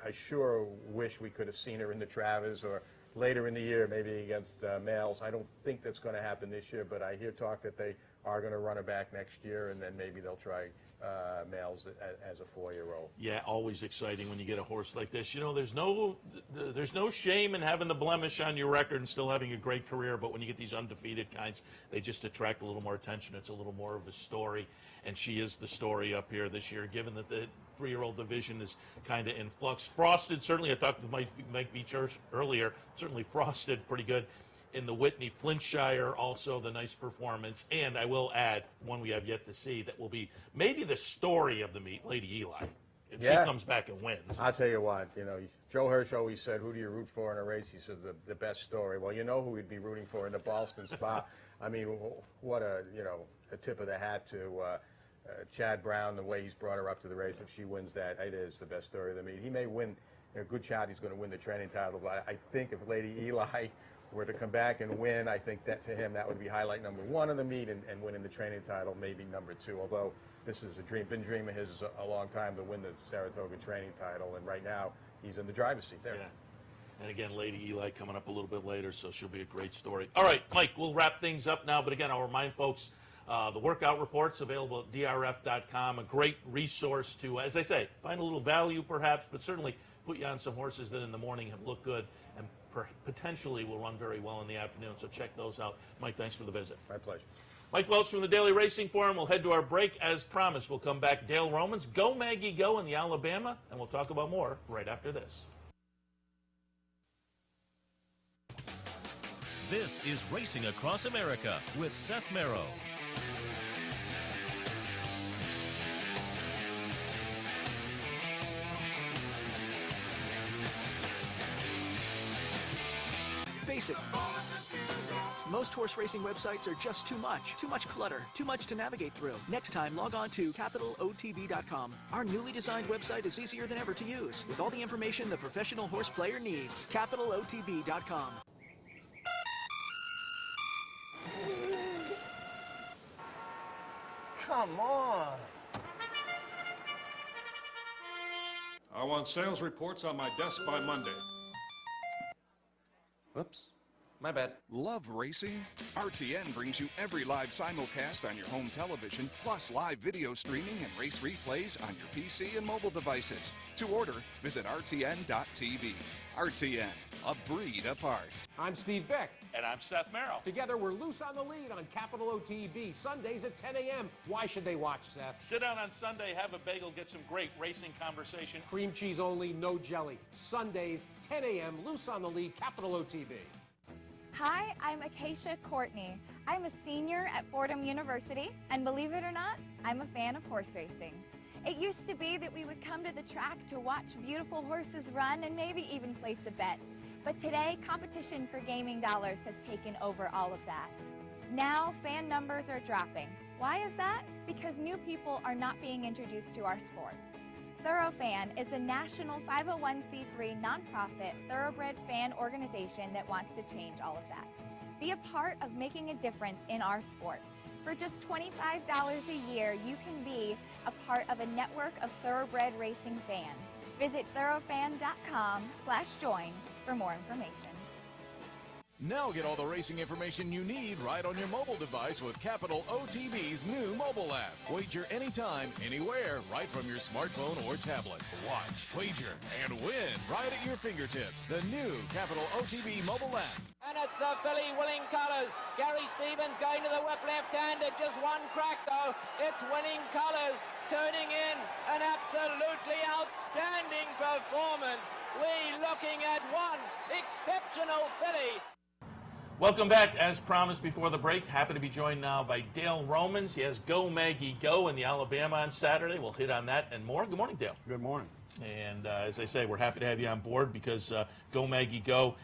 I sure wish we could have seen her in the Travers or later in the year, maybe against males. I don't think that's going to happen this year, but I hear talk that they are going to run her back next year, and then maybe they'll try males as a 4-year-old. Yeah, always exciting when you get a horse like this. You know, there's no shame in having the blemish on your record and still having a great career, but when you get these undefeated kinds, they just attract a little more attention. It's a little more of a story, and she is the story up here this year, given that the 3-year-old division is kind of in flux. Frosted, certainly, I talked with Mike Veitch earlier, certainly Frosted pretty good. In the Whitney Flintshire, also the nice performance. And I will add, one we have yet to see, that will be maybe the story of the meet, Lady Eli. If she comes back and wins. I'll tell you what, you know, Joe Hirsch always said, who do you root for in a race? He said the best story. Well, you know who we'd be rooting for in the Boston Spa. I mean, what a tip of the hat to Chad Brown, the way he's brought her up to the race. If she wins that, it is the best story of the meet. He may win, a good shot he's going to win the training title, but I think if Lady Eli were to come back and win, I think that to him that would be highlight number 1 of the meet, and winning the training title maybe number 2. Although this is been dream of his a long time to win the Saratoga training title, and right now he's in the driver's seat there. Yeah. And again, Lady Eli coming up a little bit later, so she'll be a great story. All right, Mike, we'll wrap things up now, but again, I'll remind folks the workout reports available at drf.com, a great resource to, as I say, find a little value perhaps, but certainly put you on some horses that in the morning have looked good and potentially will run very well in the afternoon. So check those out. Mike, thanks for the visit. My pleasure. Mike Welch from the Daily Racing Forum. We'll head to our break. As promised, we'll come back. Dale Romans, Go Maggie Go in the Alabama, and we'll talk about more right after this. This is Racing Across America with Seth Merrow. Face it, most horse racing websites are just too much clutter, too much to navigate through. Next time, log on to CapitalOTB.com. Our newly designed website is easier than ever to use, with all the information the professional horse player needs. CapitalOTB.com. Come on. I want sales reports on my desk by Monday. Whoops. My bad. Love racing? RTN brings you every live simulcast on your home television, plus live video streaming and race replays on your PC and mobile devices. To order, visit RTN.tv. RTN, a breed apart. I'm Steve Beck. And I'm Seth Merrow. Together, we're loose on the lead on Capital OTB, Sundays at 10 a.m. Why should they watch, Seth? Sit down on Sunday, have a bagel, get some great racing conversation. Cream cheese only, no jelly. Sundays, 10 a.m., loose on the lead, Capital OTB. Hi, I'm Acacia Courtney. I'm a senior at Fordham University, and believe it or not, I'm a fan of horse racing. It used to be that we would come to the track to watch beautiful horses run and maybe even place a bet. But today, competition for gaming dollars has taken over all of that. Now, fan numbers are dropping. Why is that? Because new people are not being introduced to our sport. Thoroughfan is a national 501c3 nonprofit thoroughbred fan organization that wants to change all of that. Be a part of making a difference in our sport. For just $25 a year, you can be a part of a network of thoroughbred racing fans. Visit thoroughfan.com/join for more information. Now get all the racing information you need right on your mobile device with Capital OTB's new mobile app. Wager anytime, anywhere, right from your smartphone or tablet. Watch, wager, and win right at your fingertips. The new Capital OTB mobile app. And it's the filly winning colours. Gary Stevens going to the whip left-handed. Just one crack though. It's winning colours. Turning in an absolutely outstanding performance. We looking at one exceptional filly. Welcome back. As promised before the break, happy to be joined now by Dale Romans. He has Go Maggie Go in the Alabama on Saturday. We'll hit on that and more. Good morning, Dale. Good morning. And as I say, we're happy to have you on board because Go Maggie Go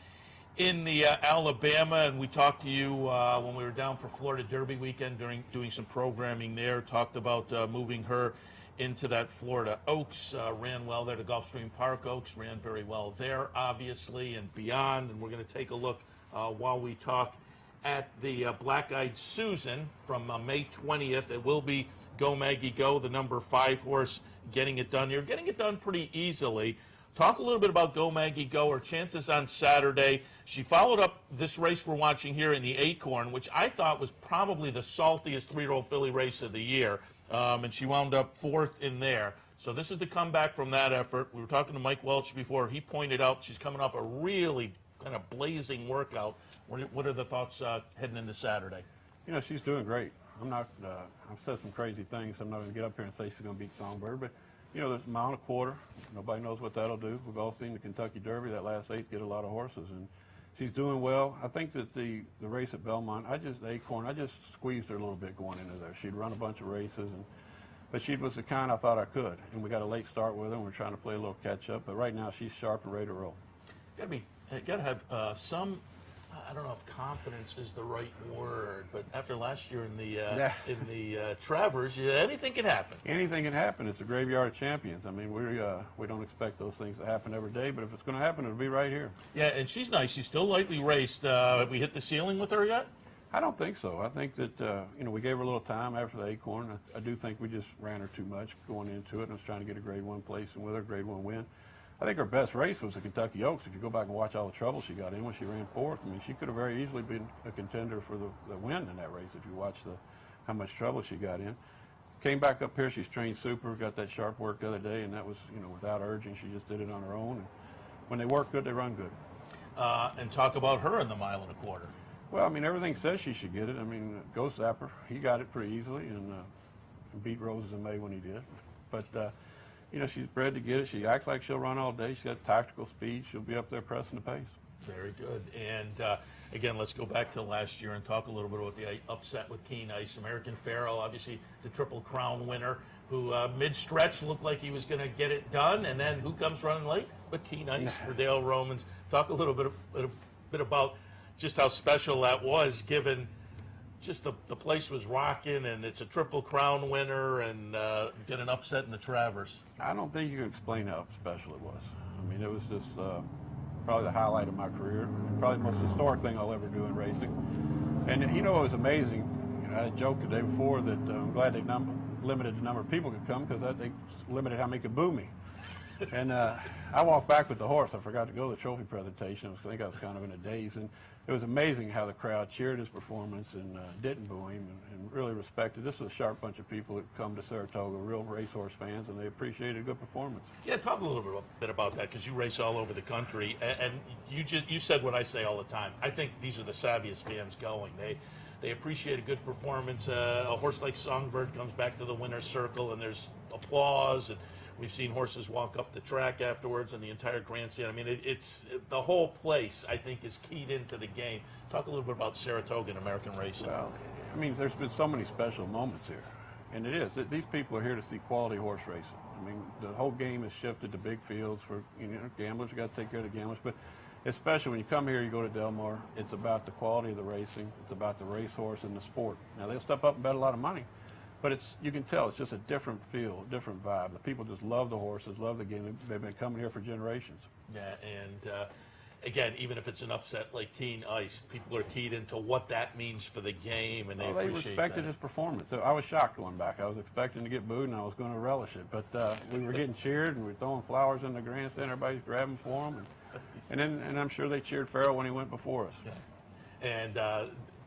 in the Alabama, and we talked to you when we were down for Florida Derby weekend doing some programming there, talked about moving her into that Florida Oaks, ran well there to Gulfstream Park Oaks, ran very well there, obviously, and beyond, and we're going to take a look while we talk at the Black-Eyed Susan from May 20th. It will be Go Maggie Go, the number 5 horse, getting it done here. Getting it done pretty easily. Talk a little bit about Go Maggie Go, her chances on Saturday. She followed up this race we're watching here in the Acorn, which I thought was probably the saltiest 3-year-old filly race of the year, and she wound up 4th in there. So this is the comeback from that effort. We were talking to Mike Welch before. He pointed out she's coming off a really kind of blazing workout. What are the thoughts heading into Saturday? You know, she's doing great. I've said some crazy things. I'm not going to get up here and say she's going to beat Songbird, but you know, there's a mile and a quarter. Nobody knows what that'll do. We've all seen the Kentucky Derby. That last 8 get a lot of horses, and she's doing well. I think that the race at Belmont, the Acorn, I just squeezed her a little bit going into there. She'd run a bunch of races, but she was the kind I thought I could. And we got a late start with her, and we're trying to play a little catch up. But right now, she's sharp and ready to roll. Got to have some. I don't know if confidence is the right word, but after last year in the Travers, anything can happen. Anything can happen. It's a graveyard of champions. I mean, we don't expect those things to happen every day, but if it's going to happen, it'll be right here. Yeah, and she's nice. She's still lightly raced. Have we hit the ceiling with her yet? I don't think so. I think that we gave her a little time after the Acorn. I do think we just ran her too much going into it, and was trying to get a Grade 1 place, and with her Grade 1 win. I think her best race was the Kentucky Oaks. If you go back and watch all the trouble she got in when she ran 4th, I mean, she could have very easily been a contender for the win in that race if you watch how much trouble she got in. Came back up here, she's trained super, got that sharp work the other day, and that was, without urging, she just did it on her own. And when they work good, they run good. And talk about her in the mile and a quarter. Well, I mean, everything says she should get it. I mean, Ghost Zapper, he got it pretty easily, and beat Roses in May when he did. But she's bred to get it. She acts like she'll run all day. She's got tactical speed. She'll be up there pressing the pace. Very good. And again, let's go back to last year and talk a little bit about the upset with Keen Ice. American Pharaoh, obviously the Triple Crown winner, who mid-stretch looked like he was going to get it done. And then who comes running late? But Keen Ice for Dale Romans. Talk a little bit about just how special that was, given just the place was rocking, and it's a Triple Crown winner, and get an upset in the Travers. I don't think you can explain how special it was. I mean, it was just probably the highlight of my career, and probably the most historic thing I'll ever do in racing. And it was amazing. I had joked the day before that I'm glad they limited the number of people could come, because they limited how many could boo me. And I walked back with the horse. I forgot to go to the trophy presentation. I think I was kind of in a daze. And it was amazing how the crowd cheered his performance and didn't boo him and really respected. This is a sharp bunch of people that come to Saratoga, real racehorse fans, and they appreciated a good performance. Yeah, talk a little bit about that, because you race all over the country, and you said what I say all the time. I think these are the savviest fans going. They appreciate a good performance. A horse like Songbird comes back to the winner's circle, and there's applause, and we've seen horses walk up the track afterwards, and the entire grandstand. I mean, it's the whole place, I think, is keyed into the game. Talk a little bit about Saratoga and American racing. Well, I mean, there's been so many special moments here, and it is. These people are here to see quality horse racing. I mean, the whole game has shifted to big fields for gamblers. You got to take care of the gamblers, but especially when you come here, you go to Del Mar. It's about the quality of the racing. It's about the racehorse and the sport. Now they'll step up and bet a lot of money. But you can tell it's just a different feel, different vibe. The people just love the horses, love the game. They've been coming here for generations. Yeah, and again, even if it's an upset like Keen Ice, people are keyed into what that means for the game, and they respected his performance. So I was shocked going back. I was expecting to get booed, and I was going to relish it. But we were getting cheered, and we were throwing flowers in the grandstand. Everybody's grabbing for him, and I'm sure they cheered Farrell when he went before us. Yeah. And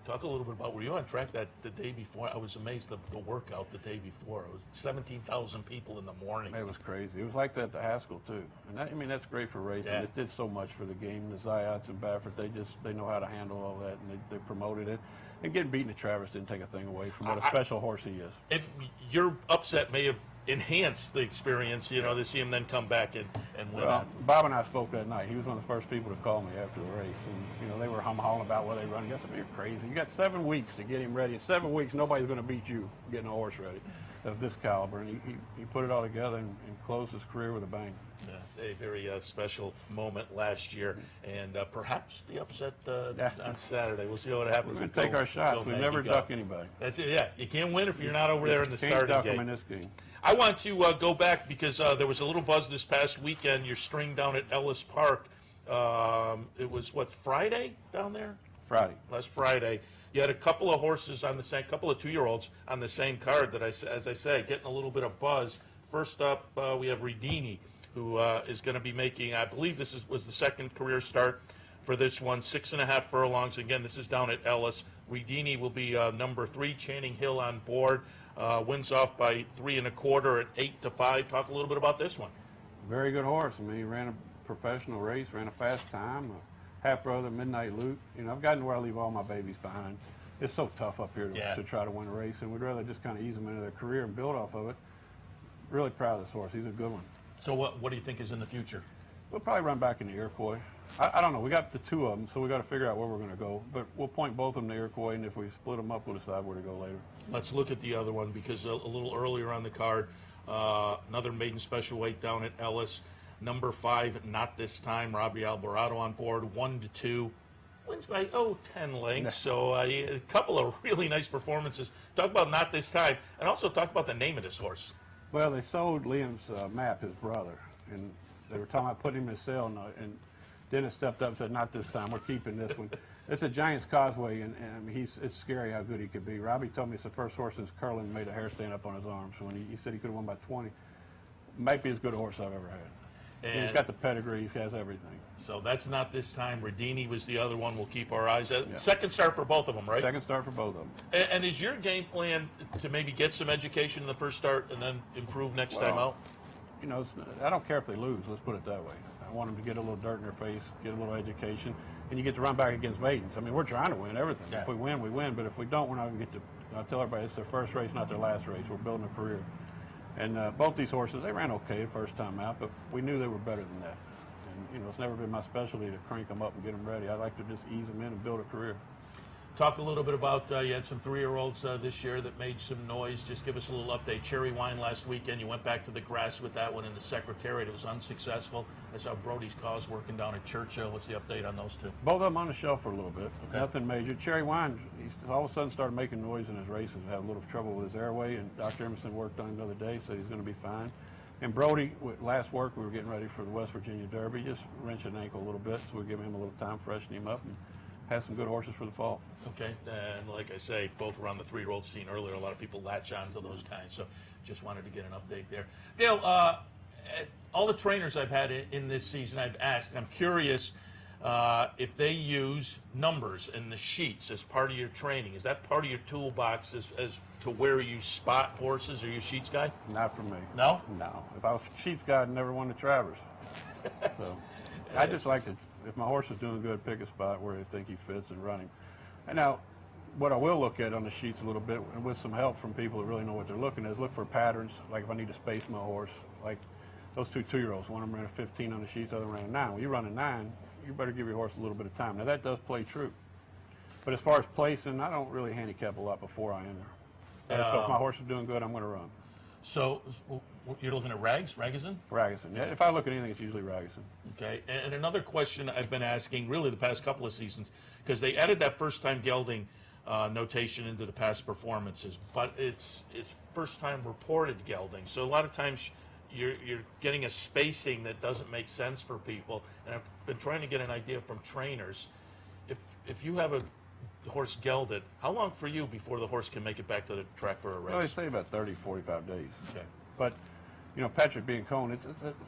talk a little bit about, were you on track that the day before? I was amazed at the workout the day before. It was 17,000 people in the morning. It was crazy. It was like that at the Haskell too. And that, I mean, that's great for racing. Yeah. It did so much for the game. The Ziots and Baffert, they know how to handle all that, and they promoted it. And getting beaten at Traverse didn't take a thing away from what a special horse he is. And your upset may have enhanced the experience, to see him then come back and win. Well, Bob and I spoke that night. He was one of the first people to call me after the race. And, they were hum-hawing about what they run. I said, you're crazy. You got 7 weeks to get him ready. In 7 weeks, nobody's going to beat you getting a horse ready of this caliber. And he put it all together and closed his career with a bang. Yeah, it's a very special moment last year, and perhaps the upset on Saturday. We'll see what happens. We're going to take our shots. We never duck anybody. That's it. Yeah, you can't win if you're not over there in the starting duck gate. them in this game. I want to go back because there was a little buzz this past weekend. Your string down at Ellis Park. It was Friday down there? Friday. Last Friday. You had a couple of horses on the same, couple of 2-year-olds on the same card that as I say, getting a little bit of buzz. First up, we have Redini, who is going to be making, I believe this was the second career start for this one, 6.5 furlongs. Again, this is down at Ellis. Redini will be number 3, Channing Hill on board. Wins off by 3 1/4 at 8-5. Talk a little bit about this one. Very good horse. I mean, he ran a professional race, ran a fast time, a half-brother, Midnight Loot. I've gotten to where I leave all my babies behind. It's so tough up here to try to win a race, and we'd rather just kind of ease them into their career and build off of it. Really proud of this horse. He's a good one. So what do you think is in the future? We'll probably run back in the Iroquois. I don't know. We got the 2 of them, so we got to figure out where we're going to go. But we'll point both of them to Iroquois, and if we split them up, we'll decide where to go later. Let's look at the other one because a little earlier on the card, another maiden special weight down at Ellis. Number 5, Not This Time, Robbie Alvarado on board, 1-2. Wins by 10 lengths. So a couple of really nice performances. Talk about Not This Time, and also talk about the name of this horse. Well, they sold Liam's Map, his brother, and they were talking about putting him in sale, and Dennis stepped up and said, not this time, we're keeping this one. It's a Giant's Causeway, and it's scary how good he could be. Robbie told me it's the first horse since Curlin made a hair stand up on his arms. When he said he could have won by 20. Might be as good a horse I've ever had. And he's got the pedigree, he has everything. So that's Not This Time. Redini was the other one we'll keep our eyes at. Yeah. Second start for both of them, right? Second start for both of them. And is your game plan to maybe get some education in the first start and then improve next time out? I don't care if they lose, let's put it that way. I want them to get a little dirt in their face, get a little education, and you get to run back against maidens. I mean, we're trying to win everything. Yeah. If we win, we win, but if we don't, we're not going to get to, I tell everybody, it's their first race, not their last race. We're building a career. And both these horses, they ran okay the first time out, but we knew they were better than that. And, it's never been my specialty to crank them up and get them ready. I like to just ease them in and build a career. Talk a little bit about, you had some 3-year-olds this year that made some noise. Just give us a little update. Cherry Wine last weekend, you went back to the grass with that one in the Secretariat. It was unsuccessful. I saw Brody's Cause working down at Churchill. What's the update on those 2? Both of them on the shelf for a little bit. Okay. Nothing major. Cherry Wine, he all of a sudden started making noise in his races. Had a little trouble with his airway, and Dr. Emerson worked on him the other day, said he's going to be fine. And Brody, last work, we were getting ready for the West Virginia Derby, just wrenched an ankle a little bit, so we're giving him a little time, freshen him up, and have some good horses for the fall. Okay, and like I say, both were on the 3-year-old scene earlier. A lot of people latch on to those guys, so just wanted to get an update there. Dale, all the trainers I've had in this season, I've asked, and I'm curious if they use numbers in the sheets as part of your training. Is that part of your toolbox as to where you spot horses? Are you a sheets guy? Not for me. No? No. If I was a sheets guy, I'd never won the Travers. So I just like to, if my horse is doing good, pick a spot where I think he fits and run him. And now, what I will look at on the sheets a little bit, and with some help from people that really know what they're looking at, is look for patterns. Like if I need to space my horse, like those 2 2-year-olds, one of them ran a 15 on the sheets, the other ran a 9. When you run a 9, you better give your horse a little bit of time. Now that does play true. But as far as placing, I don't really handicap a lot before I enter. So if my horse is doing good, I'm going to run. So you're looking at Ragison? Ragison, yeah. If I look at anything, it's usually Ragison. Okay, and another question I've been asking really the past couple of seasons, because they added that first-time gelding notation into the past performances, but it's first-time reported gelding. So a lot of times you're getting a spacing that doesn't make sense for people, and I've been trying to get an idea from trainers. If you have a horse gelded, how long for you before the horse can make it back to the track for a race? Well, they say about 30, 45 days. Okay. But you know, Patrick being Cohn, it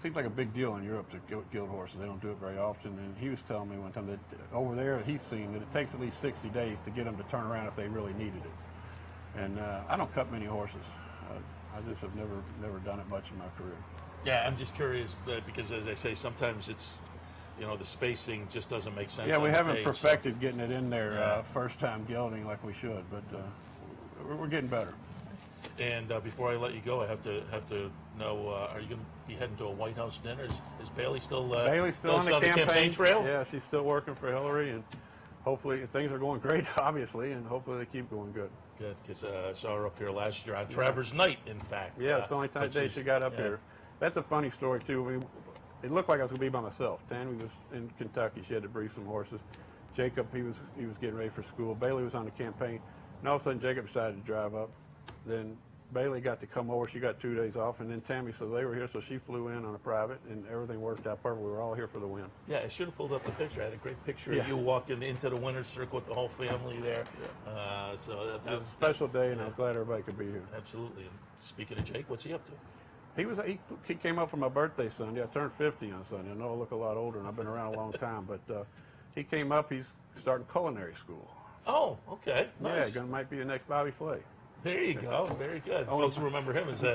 seems like a big deal in Europe to gild horses. They don't do it very often. And he was telling me one time that over there he's seen that it takes at least 60 days to get them to turn around if they really needed it. And I don't cut many horses. I just have never done it much in my career. Yeah, I'm just curious because, as I say, sometimes it's, you know, the spacing just doesn't make sense. Yeah, we haven't page, perfected getting it in there first time gelding like we should, but we're getting better. And before I let you go, I have to know: are you going to be heading to a White House dinner? Is Bailey still? Bailey's still on the campaign trail. Yeah, she's still working for Hillary, and hopefully things are going great, obviously, and hopefully they keep going good. Good, because I saw her up here last year on Travers Night, in fact. Yeah, it's the only day she got up here. That's a funny story too. It looked like I was going to be by myself. Tammy was in Kentucky; she had to breed some horses. Jacob, he was getting ready for school. Bailey was on the campaign, and all of a sudden Jacob decided to drive up. Then Bailey got to come over. She got 2 days off, and then Tammy said they were here, so she flew in on a private, and everything worked out perfect. We were all here for the win. Yeah, I should have pulled up the picture. I had a great picture of you walking into the winner's circle with the whole family there. Yeah. So that was a special day, and I'm glad everybody could be here. Absolutely. And speaking of Jake, what's he up to? He came up for my birthday Sunday. I turned 50 on Sunday. I know I look a lot older, and I've been around a long time, but he came up. He's starting culinary school. Oh, okay. Nice. Yeah, might be the next Bobby Flay. There you go. Very good. Folks remember him as you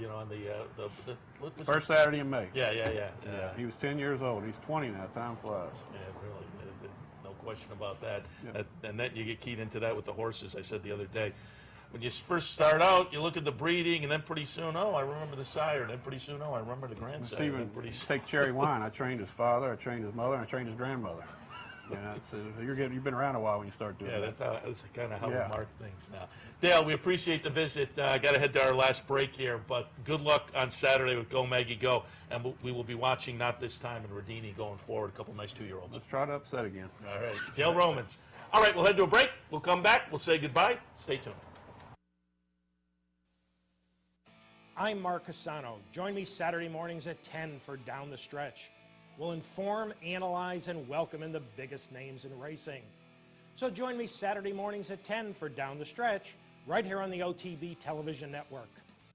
know, on the first Saturday in May. Yeah. He was 10 years old. He's 20 now. Time flies. Yeah, really. No question about that. Yeah. And then you get keyed into that with the horses. I said the other day, when you first start out, you look at the breeding, and then pretty soon, I remember the sire. Then pretty soon, I remember the grandsire. Even take Cherry Wine. I trained his father, I trained his mother, and I trained his grandmother. Yeah, you've been around a while when you start doing that. That's kind of how we mark things now. Dale, we appreciate the visit. Got to head to our last break here, but good luck on Saturday with Go Maggie Go, and we will be watching not this time in Rodini going forward. A couple nice 2-year-olds. Let's try to upset again. All right, Dale Romans. All right, we'll head to a break. We'll come back. We'll say goodbye. Stay tuned. I'm Mark Cassano. Join me Saturday mornings at 10 for Down the Stretch. We'll inform, analyze, and welcome in the biggest names in racing. So join me Saturday mornings at 10 for Down the Stretch, right here on the OTB television network.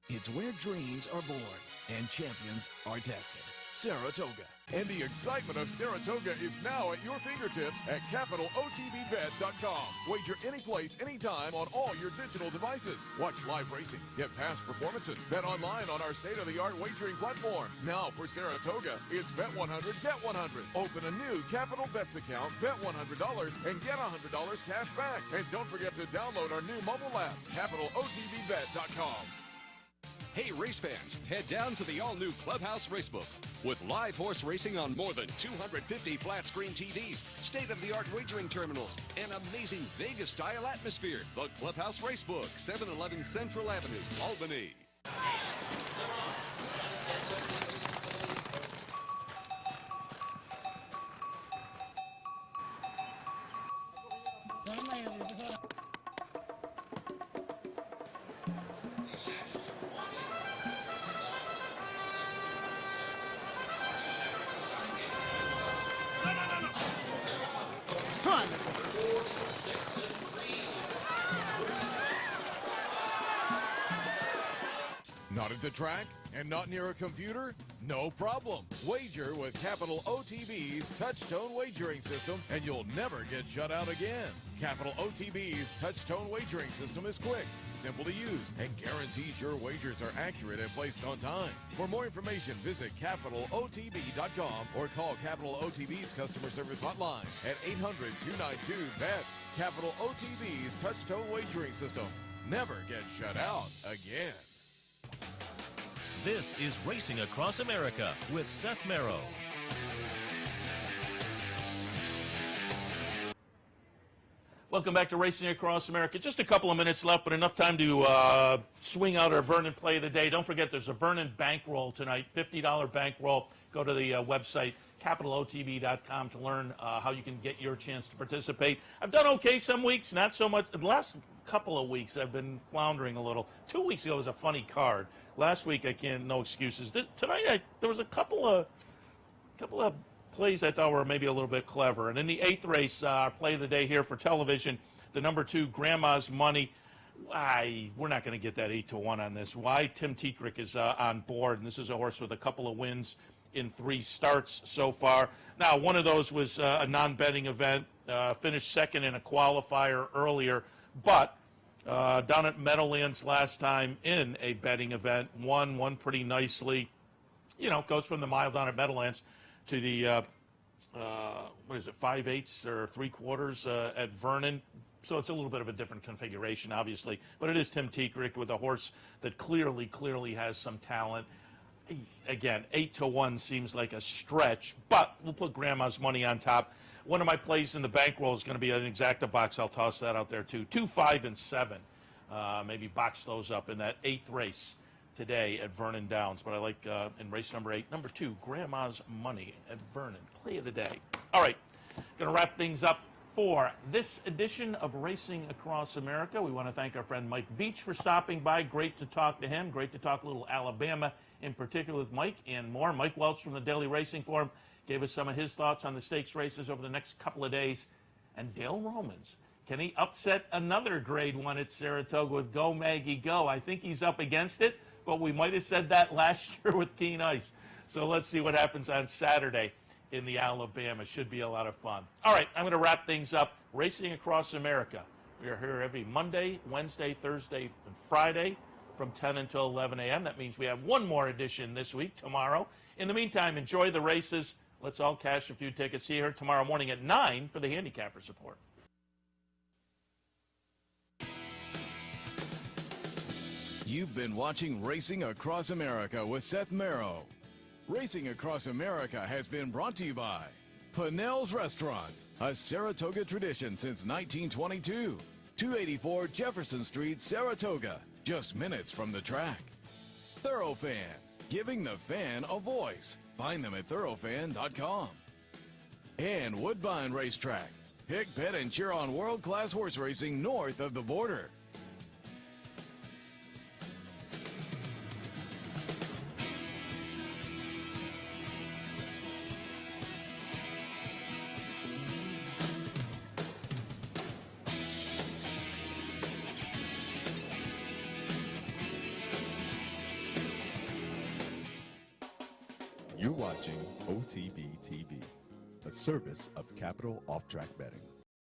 It's where dreams are born and champions are tested. Saratoga. And the excitement of Saratoga is now at your fingertips at CapitalOTBBet.com. Wager any place, anytime on all your digital devices. Watch live racing, get past performances, bet online on our state-of-the-art wagering platform. Now for Saratoga, it's Bet 100, Get 100. Open a new Capital Bets account, bet $100, and get $100 cash back. And don't forget to download our new mobile app, CapitalOTBBet.com. Hey race fans, head down to the all-new Clubhouse Racebook. With live horse racing on more than 250 flat-screen TVs, state-of-the-art wagering terminals, and amazing Vegas-style atmosphere. The Clubhouse Racebook, 711 Central Avenue, Albany. Not at the track and not near a computer? No problem. Wager with Capital OTB's touch-tone wagering system and you'll never get shut out again. Capital OTB's touch-tone wagering system is quick, simple to use, and guarantees your wagers are accurate and placed on time. For more information, visit CapitalOTB.com or call Capital OTB's customer service hotline at 800-292-BETS. Capital OTB's touch-tone wagering system. Never get shut out again. This is Racing Across America with Seth Merrow. Welcome back to Racing Across America. Just a couple of minutes left, but enough time to swing out our Vernon play of the day. Don't forget, there's a Vernon bankroll tonight, $50 bankroll. Go to the website, CapitalOTB.com, to learn how you can get your chance to participate. I've done okay some weeks, not so much. The last couple of weeks, I've been floundering a little. 2 weeks ago was a funny card. Last week, no excuses. Tonight, there was a couple of plays I thought were maybe a little bit clever. And in the 8th race, our play of the day here for television, the number 2, Grandma's Money. We're not going to get that 8-1 on this. Why? Tim Tetrick is on board, and this is a horse with a couple of wins in 3 starts so far. Now, one of those was a non-betting event, finished second in a qualifier earlier, but down at Meadowlands last time in a betting event, won pretty nicely. You know, goes from the mile down at Meadowlands to the, 5/8 or 3/4 at Vernon. So it's a little bit of a different configuration, obviously. But it is Tim Tetrick with a horse that clearly has some talent. Again, 8-1 seems like a stretch, but we'll put Grandma's money on top. One of my plays in the bankroll is going to be an exacta box. I'll toss that out there, too. 2, 5, and 7. Maybe box those up in that 8th race today at Vernon Downs. But I like, in race number 8, number 2, Grandma's money at Vernon. Play of the day. All right, going to wrap things up for this edition of Racing Across America. We want to thank our friend Mike Veitch for stopping by. Great to talk to him. Great to talk a little Alabama in particular with Mike and more. Mike Welch from the Daily Racing Forum gave us some of his thoughts on the stakes races over the next couple of days. And Dale Romans, can he upset another Grade 1 at Saratoga with Go Maggie Go? I think he's up against it, but we might have said that last year with Keen Ice. So let's see what happens on Saturday in the Alabama. Should be a lot of fun. All right, I'm going to wrap things up. Racing Across America. We are here every Monday, Wednesday, Thursday, and Friday from 10 until 11 a.m. That means we have one more edition this week, tomorrow. In the meantime, enjoy the races. Let's all cash a few tickets. See you here tomorrow morning at 9 for the handicapper support. You've been watching Racing Across America with Seth Merrow. Racing Across America has been brought to you by Pinnell's Restaurant, a Saratoga tradition since 1922. 284 Jefferson Street, Saratoga, just minutes from the track. Thoroughfan, giving the fan a voice. Find them at thoroughfan.com. And Woodbine Racetrack. Pick, bet, and cheer on world-class horse racing north of the border. You're watching OTB TV, a service of Capital Off-Track Betting.